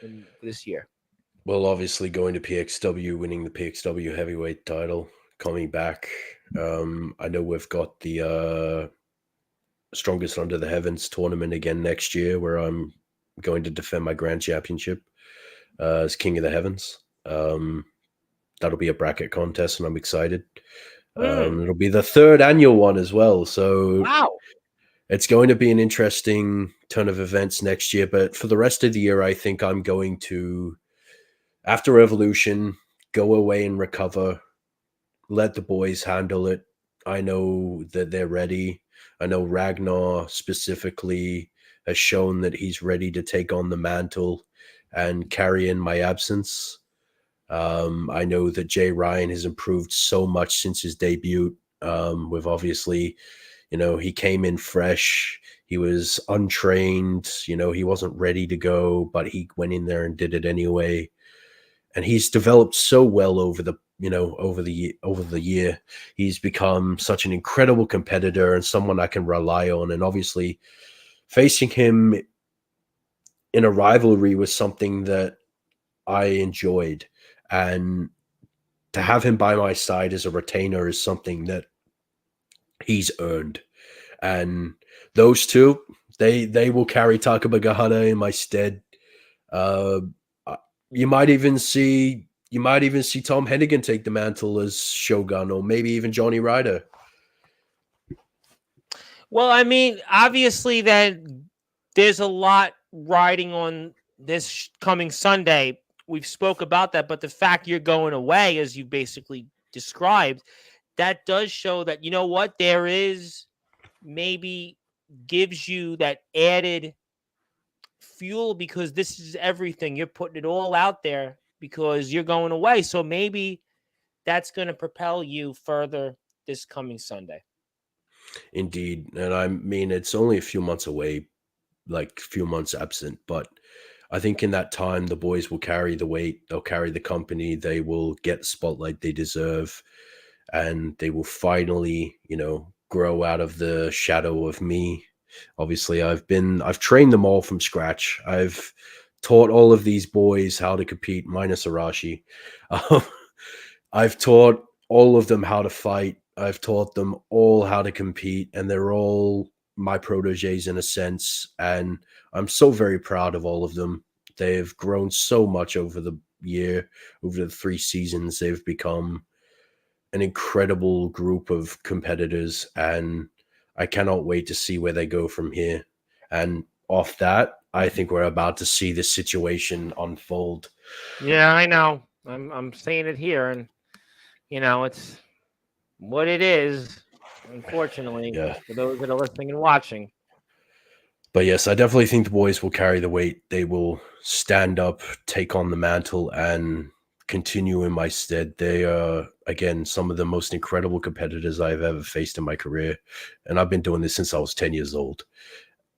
in this year? Well, obviously going to PXW, winning the PXW heavyweight title, coming back. I know we've got the Strongest Under the Heavens tournament again next year, where I'm going to defend my grand championship as King of the Heavens. That'll be a bracket contest, and I'm excited. Hmm. It'll be the third annual one as well, so Wow. it's going to be an interesting ton of events next year. But for the rest of the year, I think I'm going to, after Revolution, go away and recover, let the boys handle it. I know that they're ready. I know Ragnar specifically has shown that he's ready to take on the mantle and carry in my absence. I know that Jay Ryan has improved so much since his debut. With obviously, he came in fresh. He was untrained. He wasn't ready to go, but he went in there and did it anyway. And he's developed so well over the year. He's become such an incredible competitor and someone I can rely on. And obviously, facing him in a rivalry was something that I enjoyed, and to have him by my side as a retainer is something that he's earned. And those two, they will carry Takabagahara in my stead. Uh, you might even see Tom Hennigan take the mantle as Shogun, or maybe even Johnny Ryder. Well, I mean, obviously, then there's a lot riding on this coming Sunday. We've spoke about that, but the fact you're going away, as you basically described, that does show that what there is maybe gives you that added fuel because this is everything. You're putting it all out there because you're going away. So maybe that's going to propel you further this coming Sunday. Indeed, and I mean it's only a few months away, like a few months absent, but I think in that time the boys will carry the weight, they'll carry the company, they will get the spotlight they deserve, and they will finally, grow out of the shadow of me. Obviously, I've trained them all from scratch. I've taught all of these boys how to compete, minus Arashi. Um, I've taught all of them how to fight. I've taught them all how to compete, and they're all my proteges in a sense. And I'm so very proud of all of them. They've grown so much over the year, over the 3 seasons. They've become an incredible group of competitors, and I cannot wait to see where they go from here. And off that, I think we're about to see this situation unfold. Yeah, I know. I'm saying it here, and it's what it is. Unfortunately, Yeah. for those that are listening and watching. But yes, I definitely think the boys will carry the weight. They will stand up, take on the mantle, and continue in my stead. They are, again, some of the most incredible competitors I've ever faced in my career. And I've been doing this since I was 10 years old.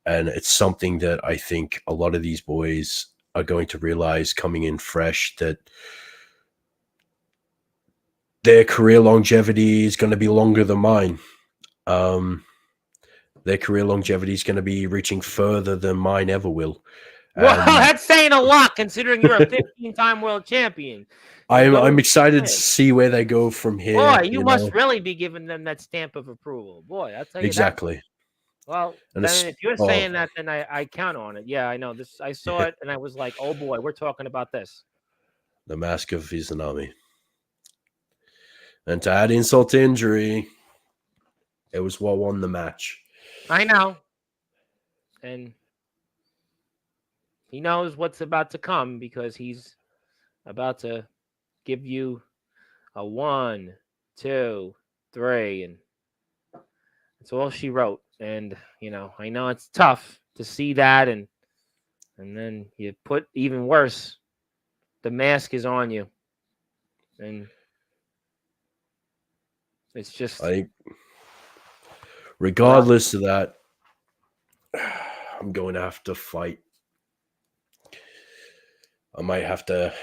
And it's something that I think a lot of these boys are going to realize coming in fresh, that their career longevity is going to be longer than mine. Um, their career longevity is going to be reaching further than mine ever will. Well, And that's saying a lot considering you're a 15-time world champion. It I'm goes excited to saying. see where they go from Boy, here. you must really be giving them that stamp of approval. Boy, I'll tell you that. Exactly. Well, And then it's if you're oh, saying that, then I count on it. Yeah, I know this. I saw it and I was like, oh boy, we're talking about this. the mask of Izanami. And to add insult to injury, it was what won the match. I know, and he knows what's about to come because he's about to give you a 1, 2, 3, and that's all she wrote. And I know it's tough to see that, and then you put even worse. The mask is on you, and it's just I well. regardless of that, I'm going to have to fight. I might have to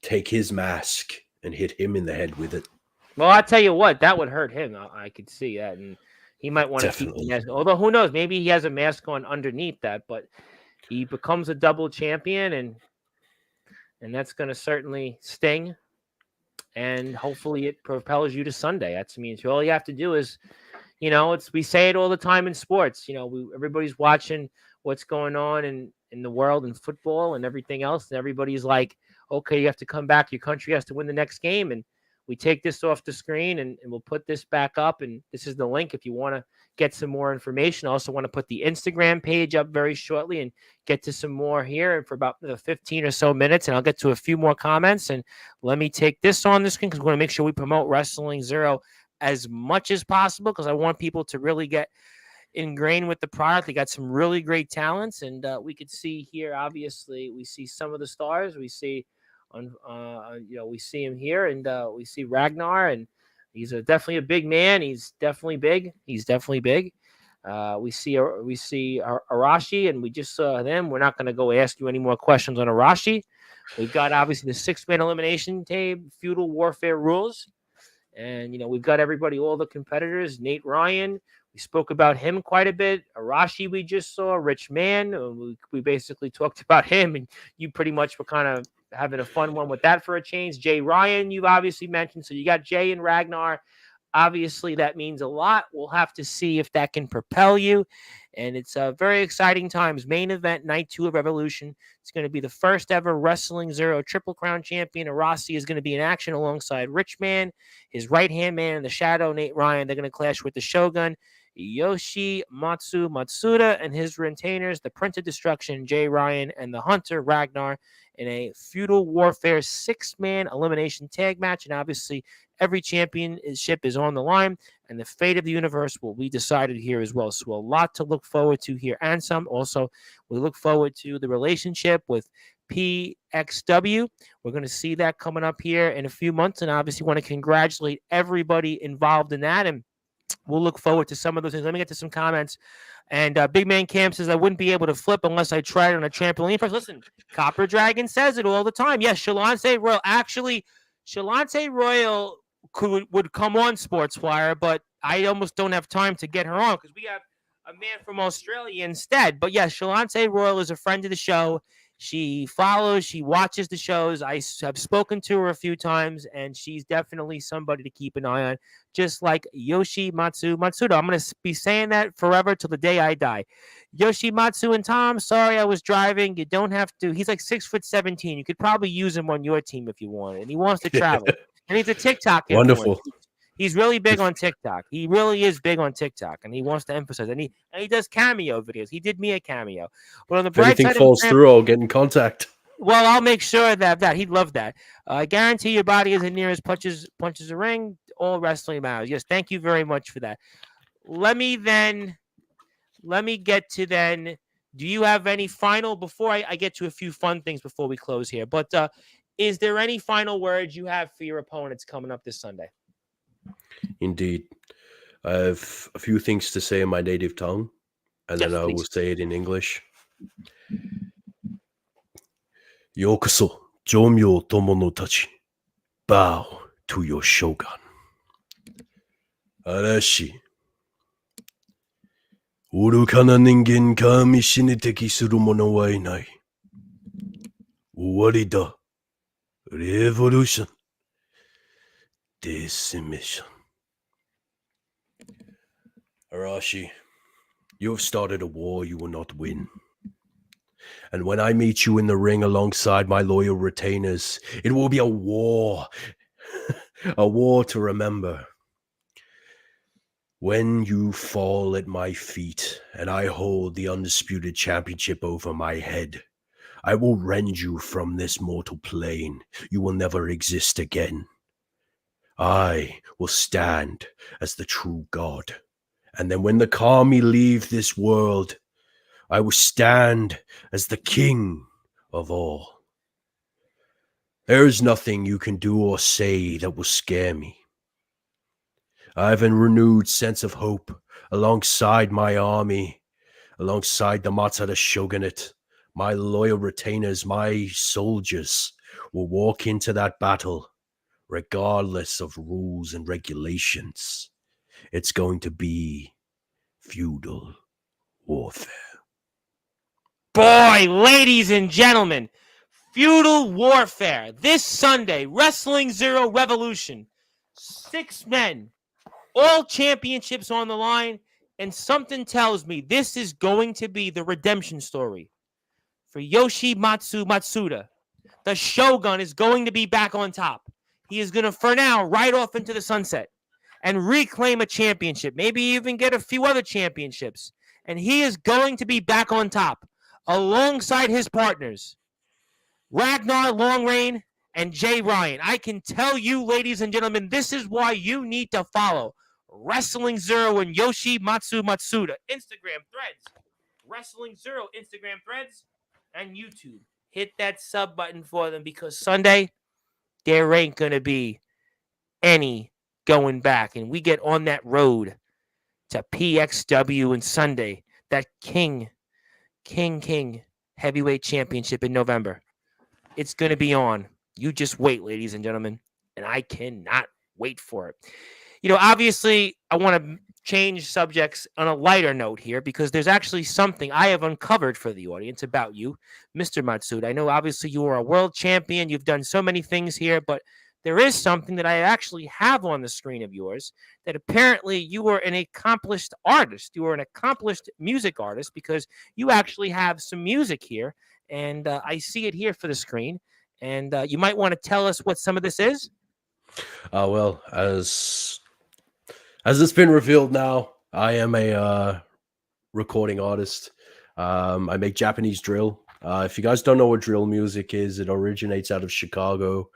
take his mask and hit him in the head with it. Well, I tell you what, that would hurt him. I could see that, and he might want to keep the Definitely. mask. Although who knows? Maybe he has a mask on underneath that, but he becomes a double champion, and that's going to certainly sting. And hopefully, it propels you to Sunday. That's means all you have to do is, we say it all the time in sports. Everybody's watching what's going on in the world and football and everything else, and everybody's like, okay, you have to come back. Your country has to win the next game, and we take this off the screen and we'll put this back up. And this is the link if you want to get some more information. I also want to put the Instagram page up very shortly and get to some more here for about 15 or so minutes. And I'll get to a few more comments. And let me take this on the screen because we're going to make sure we promote Wrestling Zero as much as possible because I want people to really get ingrained with the product. They got some really great talents, and we could see here. Obviously, we see some of the stars. We see we see him here, and we see Ragnar, and he's definitely a big man. He's definitely big. We see Arashi, and we just saw them. We're not going to go ask you any more questions on Arashi. We've got obviously the 6-man elimination tape, feudal warfare rules. And, we've got everybody, all the competitors, Nate Ryan. We spoke about him quite a bit. Arashi, we just saw. Rich Man. We basically talked about him, and you pretty much were kind of having a fun one with that for a change. Jay Ryan, you've obviously mentioned. So you got Jay and Ragnar. Obviously, that means a lot. We'll have to see if that can propel you. And it's very exciting times. Main event, night 2 of Revolution. It's going to be the first ever Wrestling Zero Triple Crown champion. Arasi is going to be in action alongside Rich Man, his right-hand man in the shadow, Nate Ryan. They're going to clash with the Shogun, Yoshimatsu Matsuda, and his retainers, the Prince of Destruction, Jay Ryan, and the Hunter, Ragnar, in a feudal warfare 6-man elimination tag match. And obviously, every championship is on the line, and the fate of the universe will be decided here as well. So a lot to look forward to here. And some also, we look forward to the relationship with PXW. We're going to see that coming up here in a few months, and obviously want to congratulate everybody involved in that. And we'll look forward to some of those things. Let me get to some comments. And Big Man Cam says, I wouldn't be able to flip unless I tried on a trampoline first. Listen, Copper Dragon says it all the time. Yes, Shalante Royal. Actually, Shalante Royal would come on Sportswire, but I almost don't have time to get her on because we have a man from Australia instead. But yes, Shalante Royal is a friend of the show. She follows, she watches the shows. I have spoken to her a few times, and she's definitely somebody to keep an eye on, just like Yoshimatsu Matsuda. I'm going to be saying that forever till the day I die. Yoshimatsu and Tom, sorry I was driving. You don't have to. He's like 6'17". You could probably use him on your team if you wanted, and he wants to travel. And he's a TikTok influencer. Wonderful. He's really big If on TikTok. He really is big on TikTok, and he wants to emphasize. And he does cameo videos. He did me a cameo. But on the if bright anything side of falls through, I'll get in contact. well, I'll make sure that he'd love that. I guarantee your body isn't near as punches a ring. All wrestling matters. Yes, thank you very much for that. Let me get to then. Do you have any final before I get to a few fun things before we close here? But is there any final words you have for your opponents coming up this Sunday? Indeed. I have a few things to say in my native tongue, and Yes, then I will please. say it in English. Yokoso, Jomyo Tomono Tachi. Bow to your shogun. Arashi. 愚かな人間か見死に敵する者はいない。Warida, revolution, decimation. Arashi, you have started a war you will not win. And when I meet you in the ring alongside my loyal retainers, it will be a war. A war to remember. When you fall at my feet and I hold the undisputed championship over my head, I will rend you from this mortal plane. You will never exist again. I will stand as the true God. And then when the Kami leave this world, I will stand as the king of all. There is nothing you can do or say that will scare me. I have a renewed sense of hope alongside my army, alongside the Matsuda shogunate. My loyal retainers, my soldiers, will walk into that battle regardless of rules and regulations. It's going to be feudal warfare. Boy, ladies and gentlemen, feudal warfare this Sunday, Wrestling Zero Revolution. 6 men, all championships on the line, and something tells me this is going to be the redemption story for Yoshimatsu Matsuda. The Shogun is going to be back on top. He is going to, for now, ride off into the sunset and reclaim a championship, maybe even get a few other championships. And he is going to be back on top alongside his partners, Ragnar Longreign and Jay Ryan. I can tell you, ladies and gentlemen, this is why you need to follow Wrestling Zero and Yoshimatsu Matsuda. Instagram threads, Wrestling Zero Instagram threads, and YouTube. Hit that sub button for them because Sunday, there ain't going to be any going back. And we get on that road to PXW and Sunday, that King heavyweight championship in November. It's going to be on. You just wait, ladies and gentlemen. And I cannot wait for it. Obviously, I want to change subjects on a lighter note here because there's actually something I have uncovered for the audience about you, Mr. Matsuda. I know obviously you are a world champion. You've done so many things here, but there is something that I actually have on the screen of yours that apparently you are an accomplished artist. You are an accomplished music artist because you actually have some music here, and I see it here for the screen. And you might want to tell us what some of this is. Well, as it's been revealed now, I am a recording artist. I make Japanese drill. If you guys don't know what drill music is, it originates out of Chicago.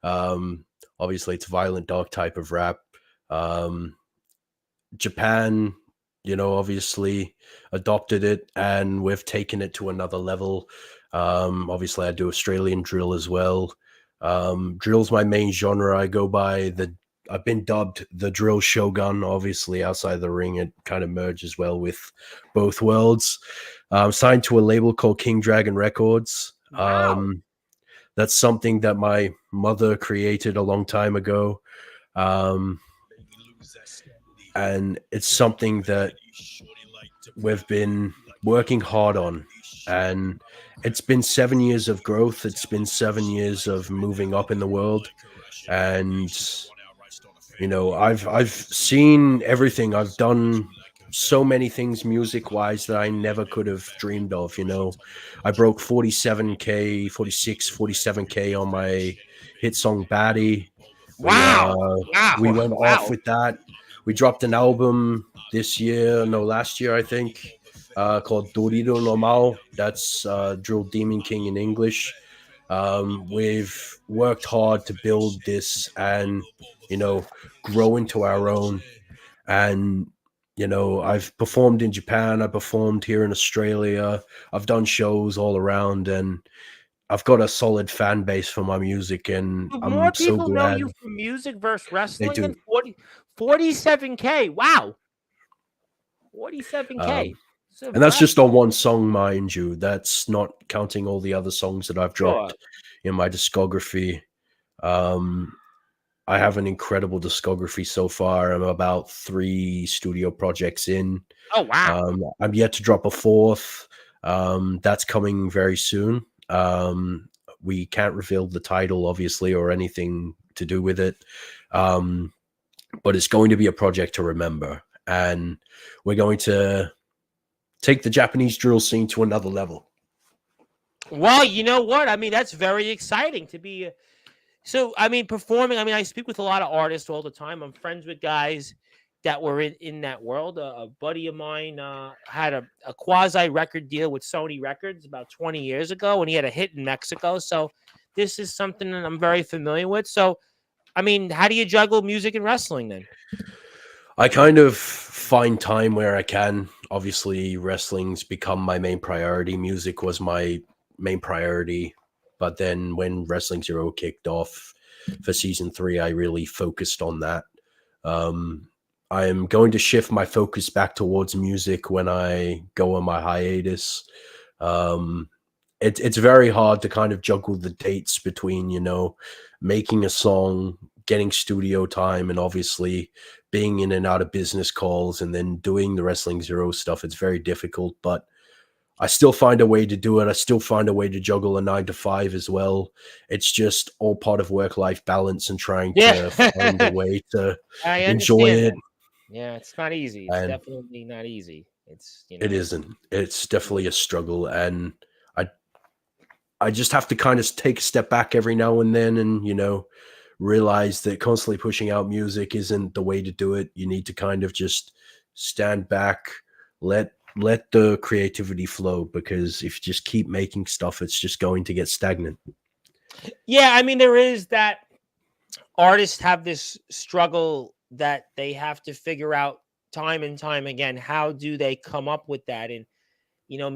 Obviously, it's violent, dark type of rap. Japan, obviously adopted it, and we've taken it to another level. Obviously, I do Australian drill as well. Drill's my main genre. I've been dubbed the drill shogun. Obviously, outside the ring, it kind of merges well with both worlds. Signed to a label called King Dragon Records. Wow. That's something that my mother created a long time ago. And it's something that we've been working hard on. And it's been 7 years of growth. It's been 7 years of moving up in the world. And I've seen everything. I've done so many things music wise that I never could have dreamed of. I broke 47K, 46, 47K on my hit song Batty. We Wow. we Wow. went off Wow. with that. We dropped an album last year, I think, called Dorito Normal. That's Drill Demon King in English. We've worked hard to build this and, grow into our own. And, I've performed in Japan. I performed here in Australia. I've done shows all around, and I've got a solid fan base for my music. And Do more I'm so people know glad you from music versus they wrestling? do. And 47K. Wow. Um, 47K. It's And that's impressive. just on one song, mind you. That's not counting all the other songs that I've Sure. dropped in my discography. Um, I have an incredible discography so far. I'm about 3 studio projects in. Oh, wow. I'm yet to drop a fourth. That's coming very soon. We can't reveal the title, obviously, or anything to do with it. Um, but it's going to be a project to remember. And we're going to take the Japanese drill scene to another level. Well, you know what? I mean, that's very exciting to be. So, I mean, performing. I mean, I speak with a lot of artists all the time. I'm friends with guys that were in that world. A buddy of mine had a quasi record deal with Sony Records about 20 years ago, and he had a hit in Mexico. So, this is something that I'm very familiar with. So, I mean, how do you juggle music and wrestling then? I kind of find time where I can. Obviously, wrestling's become my main priority. Music was my main priority. But then when Wrestling Zero kicked off for season three, I really focused on that. Um, I am going to shift my focus back towards music when I go on my hiatus. Um, it's very hard to kind of juggle the dates between, making a song, getting studio time, and obviously being in and out of business calls and then doing the Wrestling Zero stuff. It's very difficult, but I still find a way to do it. I still find a way to juggle a 9 to 5 as well. It's just all part of work life balance and trying Yeah, to find a way to I enjoy understand it. that. Yeah, it's not easy. It's And definitely not easy. It's it isn't. It's definitely a struggle. And I I just have to kind of take a step back every now and then and, realize that constantly pushing out music isn't the way to do it. You need to kind of just stand back, let the creativity flow, because if you just keep making stuff, it's just going to get stagnant. yeah. I mean, there is that artists have this struggle that they have to figure out time and time again. How do they come up with that? And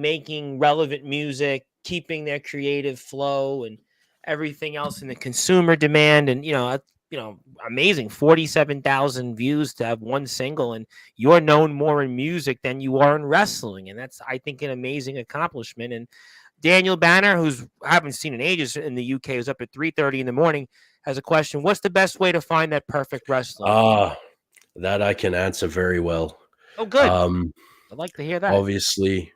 making relevant music, keeping their creative flow, and everything else in the consumer demand. And amazing 47,000 views to have one single, and you're known more in music than you are in wrestling, and that's I think an amazing accomplishment. And Daniel Banner, who's I haven't seen in ages in the UK, who's up at 3:30 in the morning, has a question. What's the best way to find that perfect wrestling theme? Ah, that I can answer very well. Oh, good. Um, I'd like to hear that. Obviously,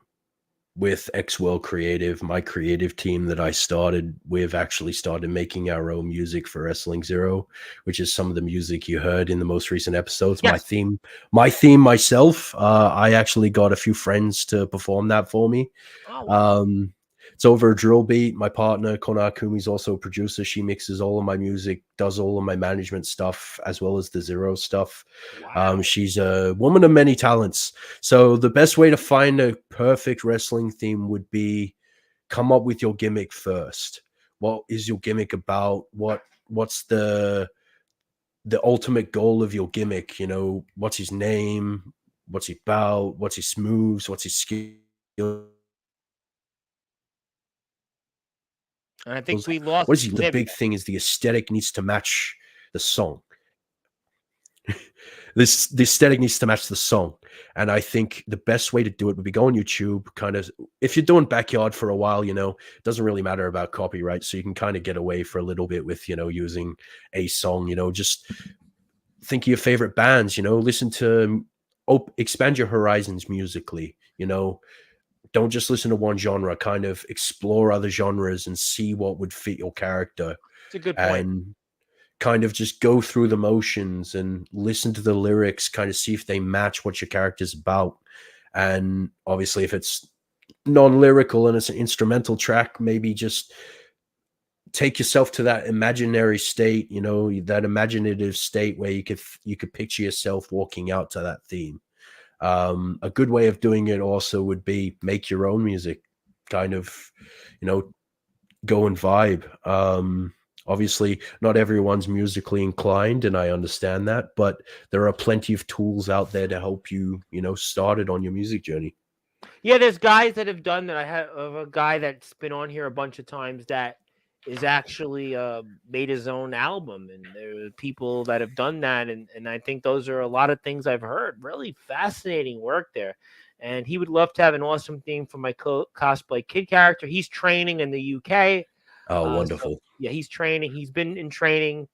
with Xwell Creative, my creative team that I started, we've actually started making our own music for Wrestling Zero, which is some of the music you heard in the most recent episodes. My Yes. theme, my theme myself, I actually got a few friends to perform that for me. Oh, wow. Um, it's over a drill beat. My partner, Kona Akumi's also a producer. She mixes all of my music, does all of my management stuff, as well as the Zero stuff. Wow. She's a woman of many talents. So the best way to find a perfect wrestling theme would be come up with your gimmick first. What is your gimmick about? What's the ultimate goal of your gimmick? What's his name? What's he about? What's his moves? What's his skills? And I think we What is lost he? you The there. big thing is the aesthetic needs to match the song. This the aesthetic needs to match the song. And I think the best way to do it would be go on YouTube, kind of if you're doing backyard for a while, it doesn't really matter about copyright. So you can kind of get away for a little bit with, using a song, just think of your favorite bands, listen to expand your horizons musically, don't just listen to one genre, kind of explore other genres and see what would fit your character, It's a good point. and kind of just go through the motions and listen to the lyrics, kind of see if they match what your character's about. And obviously, if it's non-lyrical and it's an instrumental track, maybe just take yourself to that imaginary state, that imaginative state where you could picture yourself walking out to that theme. A good way of doing it also would be make your own music, kind of, you know, go and vibe. Obviously, not everyone's musically inclined, and I understand that, but there are plenty of tools out there to help you, started on your music journey. Yeah, there's guys that have done that. I have a guy that's been on here a bunch of times that is actually made his own album, and there are people that have done that, and I think those are a lot of things I've heard. Really fascinating work there, and he would love to have an awesome theme for my cosplay kid character. He's training in the UK, Oh, so wonderful. yeah, he's training. He's been in training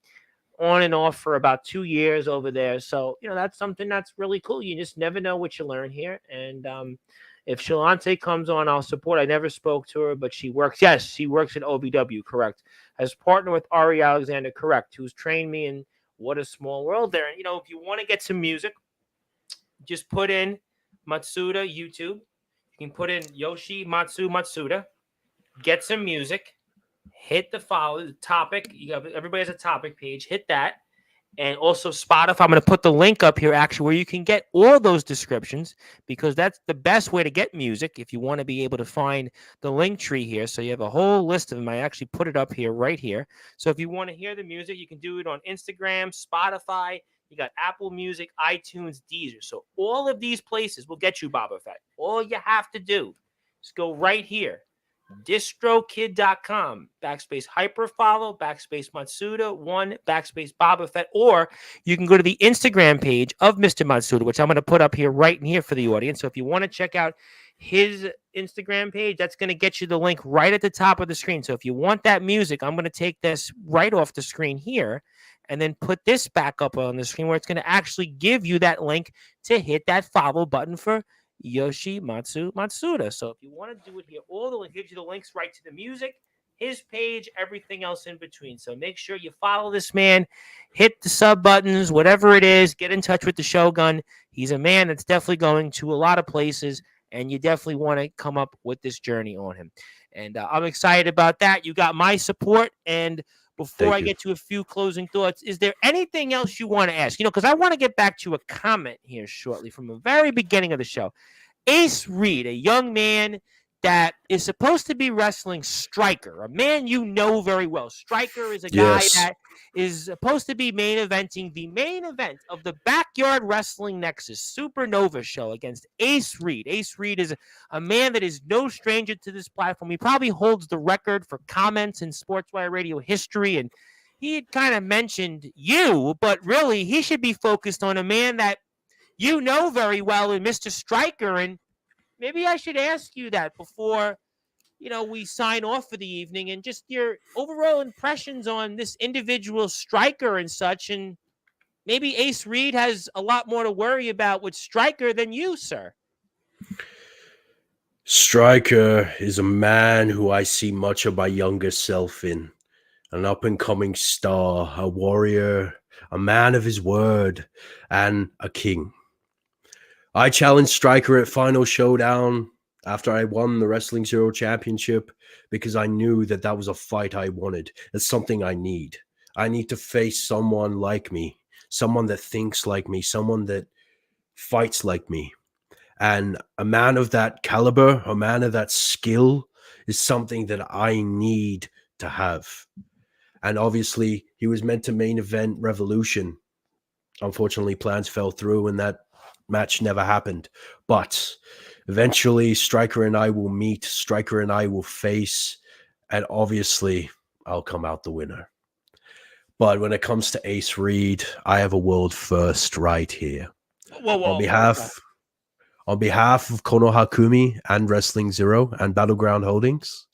on and off for about 2 years over there. So that's something that's really cool. You just never know what you learn here, and If Shalante comes on, I'll support. I never spoke to her, but she works. Yes, she works in OBW. Correct. Has partnered with Ari Alexander. Correct. Who's trained me in What a Small World there. And if you want to get some music, just put in Matsuda YouTube. You can put in Yoshimatsu Matsuda. Get some music. Hit the follow the topic. Everybody has a topic page. Hit that. And also Spotify. I'm going to put the link up here actually where you can get all those descriptions, because that's the best way to get music if you want to be able to find the link tree here. So you have a whole list of them. I actually put it up here right here. So if you want to hear the music, you can do it on Instagram, Spotify. You got Apple Music, iTunes, Deezer. So all of these places will get you Boba Fett. All you have to do is go right here, distrokid.com /hyperfollow /Matsuda 1 /Boba Fett, or you can go to the Instagram page of Mr. Matsuda, which I'm going to put up here right in here for the audience. So if you want to check out his Instagram page, that's going to get you the link right at the top of the screen. So if you want that music, I'm going to take this right off the screen here and then put this back up on the screen where it's going to actually give you that link to hit that follow button for Yoshimatsu Matsuda. So if you want to do it here, it gives you the links right to the music, his page, everything else in between. So make sure you follow this man, hit the sub buttons, whatever it is, get in touch with the Shogun. He's a man that's definitely going to a lot of places, and you definitely want to come up with this journey on him. And I'm excited about that. You got my support. And before Thank I you. get to a few closing thoughts, is there anything else you want to ask? Because I want to get back to a comment here shortly from the very beginning of the show. Ace Reed, a young man that is supposed to be wrestling Striker, a man you know very well. Striker is a guy Yes. that is supposed to be main eventing the main event of the Backyard Wrestling Nexus Supernova show against Ace Reed. Ace Reed is a man that is no stranger to this platform. He probably holds the record for comments in Sportswire radio history, and he had kind of mentioned you, but really he should be focused on a man that you know very well in Mr. Striker. And maybe I should ask you that before, we sign off for the evening, and just your overall impressions on this individual Striker and such. And maybe Ace Reed has a lot more to worry about with Striker than you, sir. Striker is a man who I see much of my younger self in. An up and coming star, a warrior, a man of his word, and a king. I challenged Striker at Final Showdown after I won the Wrestling Zero Championship because I knew that that was a fight I wanted. It's something I need. I need to face someone like me, someone that thinks like me, someone that fights like me. And a man of that caliber, a man of that skill, is something that I need to have. And obviously, he was meant to main event Revolution. Unfortunately, plans fell through and that match never happened. But eventually, Striker and I will meet, Striker and I will face, and obviously, I'll come out the winner. But when it comes to Ace Reed, I have a world first right here. Whoa, On whoa, hold on. behalf of Konohakumi and Wrestling Zero and Battleground Holdings,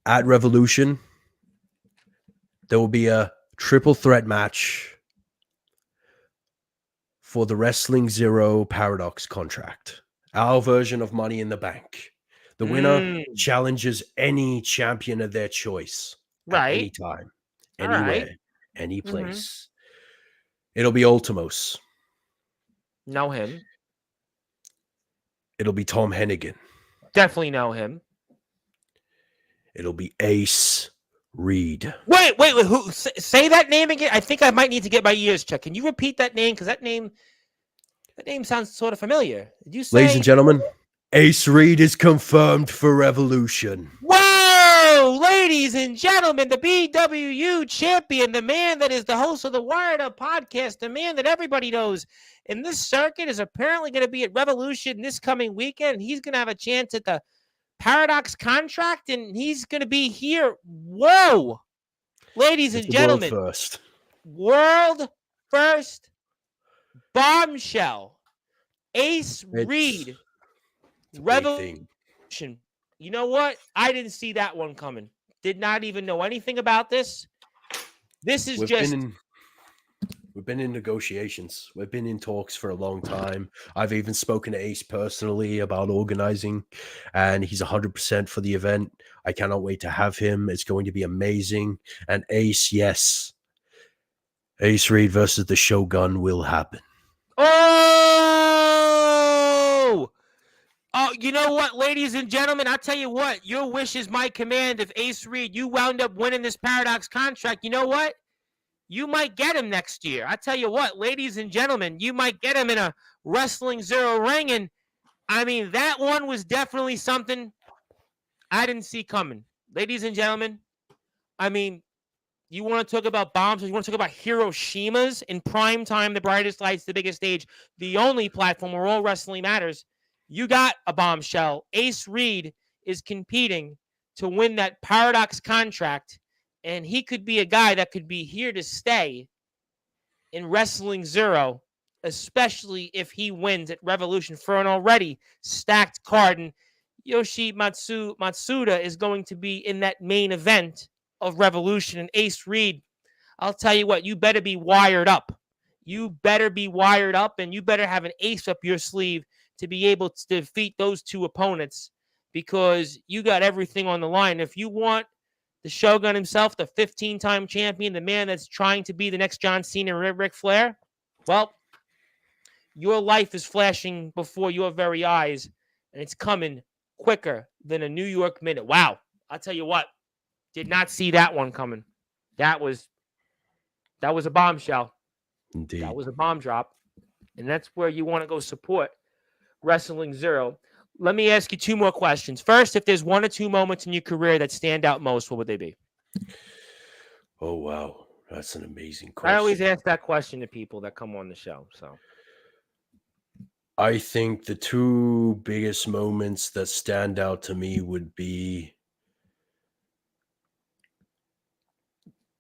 at Revolution, there will be a triple threat match for the Wrestling Zero Paradox contract, our version of Money in the Bank. The winner challenges any champion of their choice at any Right. time, All right. anywhere, any place. It'll be Ultimos. Know him. It'll be Tom Hennigan. Definitely know him. It'll be Ace Reed. Wait. Who? Say that name again. I think I might need to get my ears checked. Can you repeat that name? Because that name sounds sort of familiar. Did you say? Ladies and gentlemen, Ace Reed is confirmed for Revolution. Whoa! Ladies and gentlemen, the BWU champion, the man that is the host of the Wired Up podcast, the man that everybody knows in this circuit, is apparently going to be at Revolution this coming weekend. He's going to have a chance at the Paradox contract, and he's going to be here. Whoa! Ladies and gentlemen, world first bombshell, Ace Reed, Revolution. You know what? I didn't see that one coming. Did not even know anything about this. This is We've been in negotiations. We've been in talks for a long time. I've even spoken to Ace personally about organizing, and he's 100% for the event. I cannot wait to have him. It's going to be amazing. And Ace, yes, Ace Reed versus the Shogun will happen. Oh! Oh, you know what, ladies and gentlemen? I'll tell you what. Your wish is my command. If Ace Reed, you wound up winning this Paradox contract, you know what? You might get him next year. I tell you what, ladies and gentlemen, you might get him in a Wrestling Zero ring. And I mean, that one was definitely something I didn't see coming. Ladies and gentlemen, I mean, you want to talk about bombs? You want to talk about Hiroshimas in prime time, the brightest lights, the biggest stage, the only platform where all wrestling matters. You got a bombshell. Ace Reed is competing to win that Paradox contract, and he could be a guy that could be here to stay in Wrestling Zero, especially if he wins at Revolution for an already stacked card. And Matsuda is going to be in that main event of Revolution. And Ace Reed, I'll tell you what, you better be wired up. You better be wired up, and you better have an ace up your sleeve to be able to defeat those two opponents, because you got everything on the line. If you want the Shogun himself, the 15-time champion, the man that's trying to be the next John Cena and Ric Flair, well, your life is flashing before your very eyes, and it's coming quicker than a New York minute. Wow. I'll tell you what, did not see that one coming. That was a bombshell. Indeed. That was a bomb drop. And that's where you want to go support Wrestling Zero. Let me ask you two more questions. First, if there's one or two moments in your career that stand out most, what would they be? Oh, wow. That's an amazing question. I always ask that question to people that come on the show. So I think the two biggest moments that stand out to me would be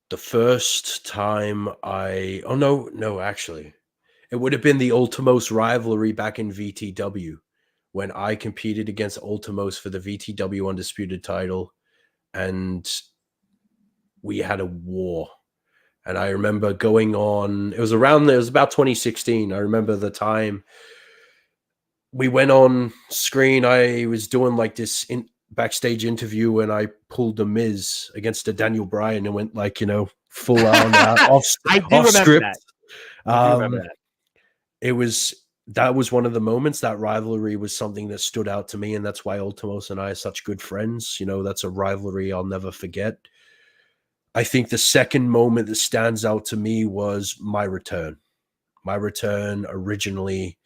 the first time actually. It would have been the Ultimos rivalry back in VTW when I competed against Ultimos for the VTW Undisputed title, and we had a war. And I remember going on, it was about 2016. I remember the time we went on screen. I was doing like this backstage interview, and I pulled the Miz against a Daniel Bryan and went like, full on off script. I do remember that. That was one of the moments. That rivalry was something that stood out to me, and that's why Ultimos and I are such good friends. That's a rivalry I'll never forget. I think the second moment that stands out to me was my return. My return originally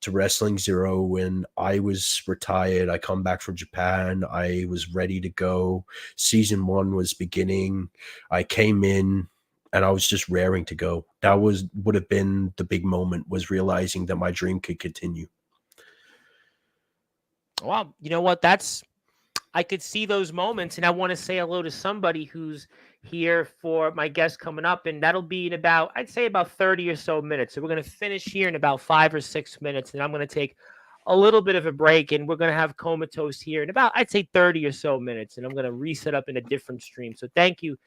to Wrestling Zero when I was retired. I come back from Japan. I was ready to go. Season 1 was beginning. I came in and I was just raring to go. That would have been the big moment, was realizing that my dream could continue. Well, you know what? I could see those moments, and I want to say hello to somebody who's here for my guest coming up, and that'll be in about 30 or so minutes. So we're going to finish here in about 5 or 6 minutes, and I'm going to take a little bit of a break, and we're going to have Comatose here in about, 30 or so minutes, and I'm going to reset up in a different stream. So thank you,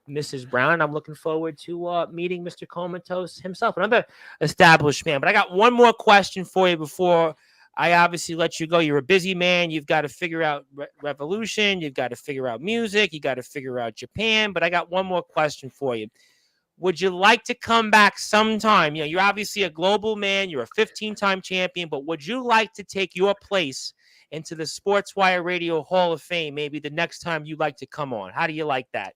Mrs. Brown. I'm looking forward to meeting Mr. Comatose himself, another established man. But I got one more question for you before I obviously let you go. You're a busy man. You've got to figure out Revolution. You've got to figure out music. You got to figure out Japan. But I got one more question for you. Would you like to come back sometime? You're obviously a global man. You're a 15-time champion. But would you like to take your place into the Sportswire Radio Hall of Fame maybe the next time you'd like to come on? How do you like that?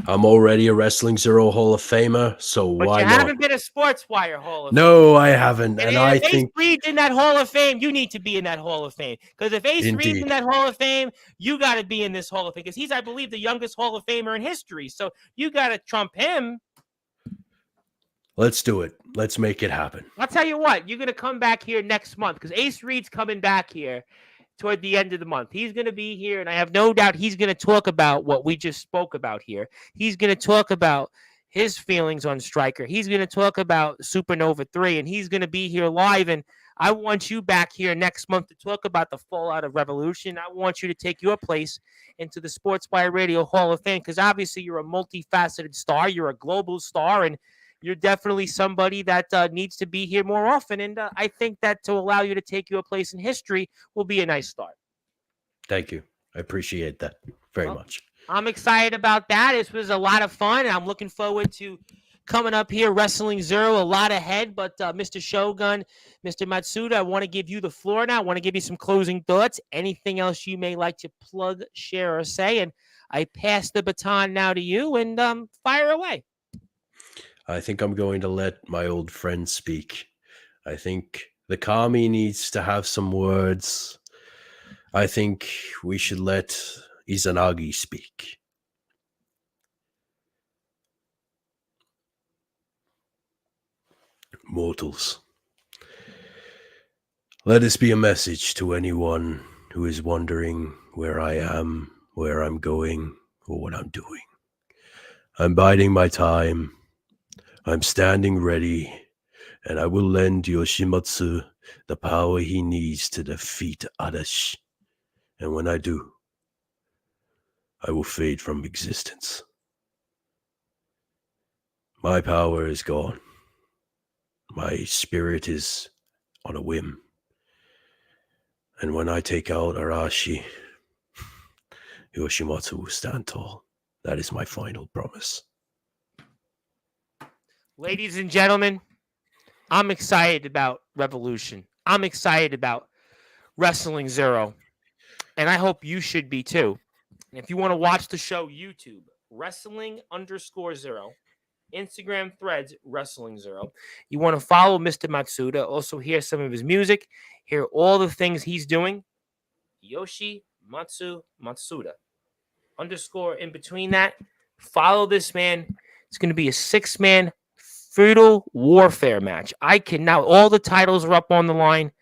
I'm already a Wrestling Zero Hall of Famer, so why not? But you haven't been a Sportswire Hall of Fame. No, I haven't. And I think Ace Reed's in that Hall of Fame, you need to be in that Hall of Fame. Because if Ace Reed's in that Hall of Fame, you got to be in this Hall of Fame. Because he's, I believe, the youngest Hall of Famer in history. So you got to trump him. Let's do it. Let's make it happen. I'll tell you what, you're going to come back here next month because Ace Reed's coming back here toward the end of the month. He's going to be here, and I have no doubt he's going to talk about what we just spoke about here. He's going to talk about his feelings on Stryker. He's going to talk about Supernova 3, and he's going to be here live. And I want you back here next month to talk about the fallout of Revolution. I want you to take your place into the Sportswire Radio Hall of Fame because obviously you're a multifaceted star. You're a global star, and you're definitely somebody that needs to be here more often. And I think that to allow you to take you a place in history will be a nice start. Thank you. I appreciate that very Well, much. I'm excited about that. This was a lot of fun. I'm looking forward to coming up here, Wrestling Zero. A lot ahead, but Mr. Shogun, Mr. Matsuda, I want to give you the floor now. I want to give you some closing thoughts. Anything else you may like to plug, share, or say? And I pass the baton now to you, and fire away. I think I'm going to let my old friend speak. I think the Kami needs to have some words. I think we should let Izanagi speak. Mortals, let this be a message to anyone who is wondering where I am, where I'm going, or what I'm doing. I'm biding my time. I'm standing ready, and I will lend Yoshimatsu the power he needs to defeat Adachi. And when I do, I will fade from existence. My power is gone. My spirit is on a whim. And when I take out Arashi, Yoshimatsu will stand tall. That is my final promise. Ladies and gentlemen, I'm excited about Revolution. I'm excited about Wrestling Zero, and I hope you should be too. And if you want to watch the show, YouTube, Wrestling_Zero, Instagram threads, Wrestling Zero. You want to follow Mr. Matsuda, also hear some of his music, hear all the things he's doing. Yoshimatsu Matsuda. Underscore in between that. Follow this man. It's going to be a 6-man feudal warfare match. I can now, all the titles are up on the line.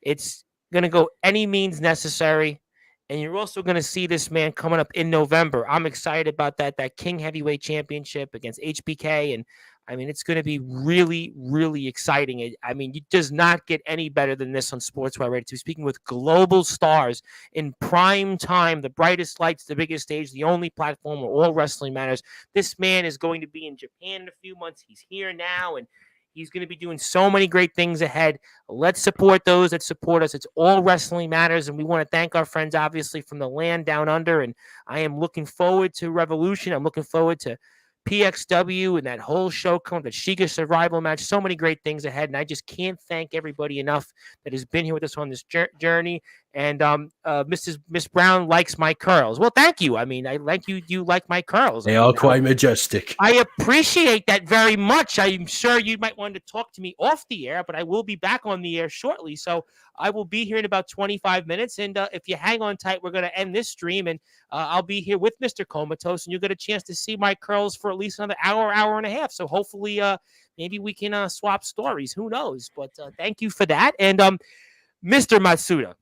It's going to go any means necessary. And you're also going to see this man coming up in November. I'm excited about that. That King Heavyweight Championship against HBK. And I mean, it's going to be really, really exciting. I mean, it does not get any better than this on Sportswire Radio 2. Speaking with global stars in prime time, the brightest lights, the biggest stage, the only platform where all wrestling matters. This man is going to be in Japan in a few months. He's here now, and he's going to be doing so many great things ahead. Let's support those that support us. It's all wrestling matters, and we want to thank our friends, obviously, from the land down under. And I am looking forward to Revolution. I'm looking forward to PXW and that whole show coming, the Shiga survival match. So many great things ahead, and I just can't thank everybody enough that has been here with us on this journey. And Miss Brown likes my curls. Well, thank you. I mean, I like you. You like my curls. They I are mean, quite majestic. I appreciate that very much. I'm sure you might want to talk to me off the air, but I will be back on the air shortly. So I will be here in about 25 minutes. And if you hang on tight, we're going to end this stream. And I'll be here with Mr. Comatose, and you'll get a chance to see my curls for at least another hour, hour and a half. So hopefully maybe we can swap stories. Who knows? But thank you for that. And Mr. Matsuda,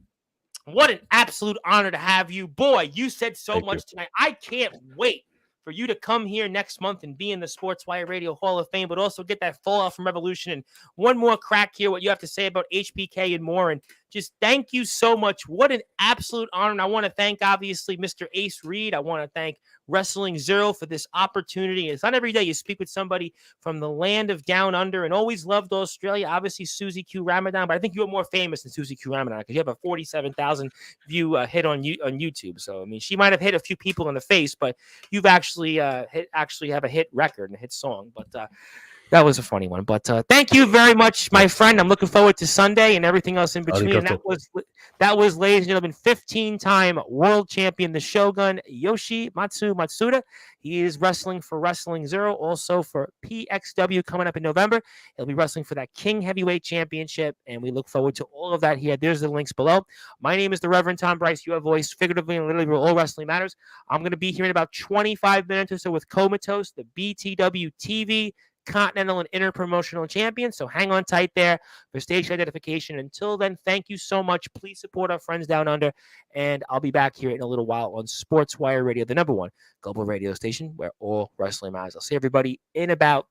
what an absolute honor to have you. Boy, you said so Thank much you. tonight. I can't wait for you to come here next month and be in the Sportswire Radio Hall of Fame, but also get that fallout from Revolution and one more crack here, what you have to say about HBK and more. And just thank you so much. What an absolute honor. And I want to thank, obviously, Mr. Ace Reed. I want to thank Wrestling Zero for this opportunity. It's not every day you speak with somebody from the land of down under, and always loved Australia. Obviously, Susie Q Ramadan, but I think you're more famous than Susie Q Ramadan because you have a 47,000 view hit on YouTube. So, I mean, she might have hit a few people in the face, but you've actually have a hit record and a hit song. But that was a funny one. But thank you very much, my friend. I'm looking forward to Sunday and everything else in between. And that was, ladies and gentlemen, 15-time world champion, the Shogun, Yoshimatsu Matsuda. He is wrestling for Wrestling Zero, also for PXW coming up in November. He'll be wrestling for that King Heavyweight Championship, and we look forward to all of that here. There's the links below. My name is the Reverend Tom Bryce. You have voiced figuratively and literally where all wrestling matters. I'm going to be here in about 25 minutes or so with Comatose, the BTW TV Continental and Interpromotional Champion. So hang on tight there for station identification. Until then, thank you so much. Please support our friends down under, and I'll be back here in a little while on Sportswire Radio, the #1 global radio station where all wrestling matters. I'll see everybody in about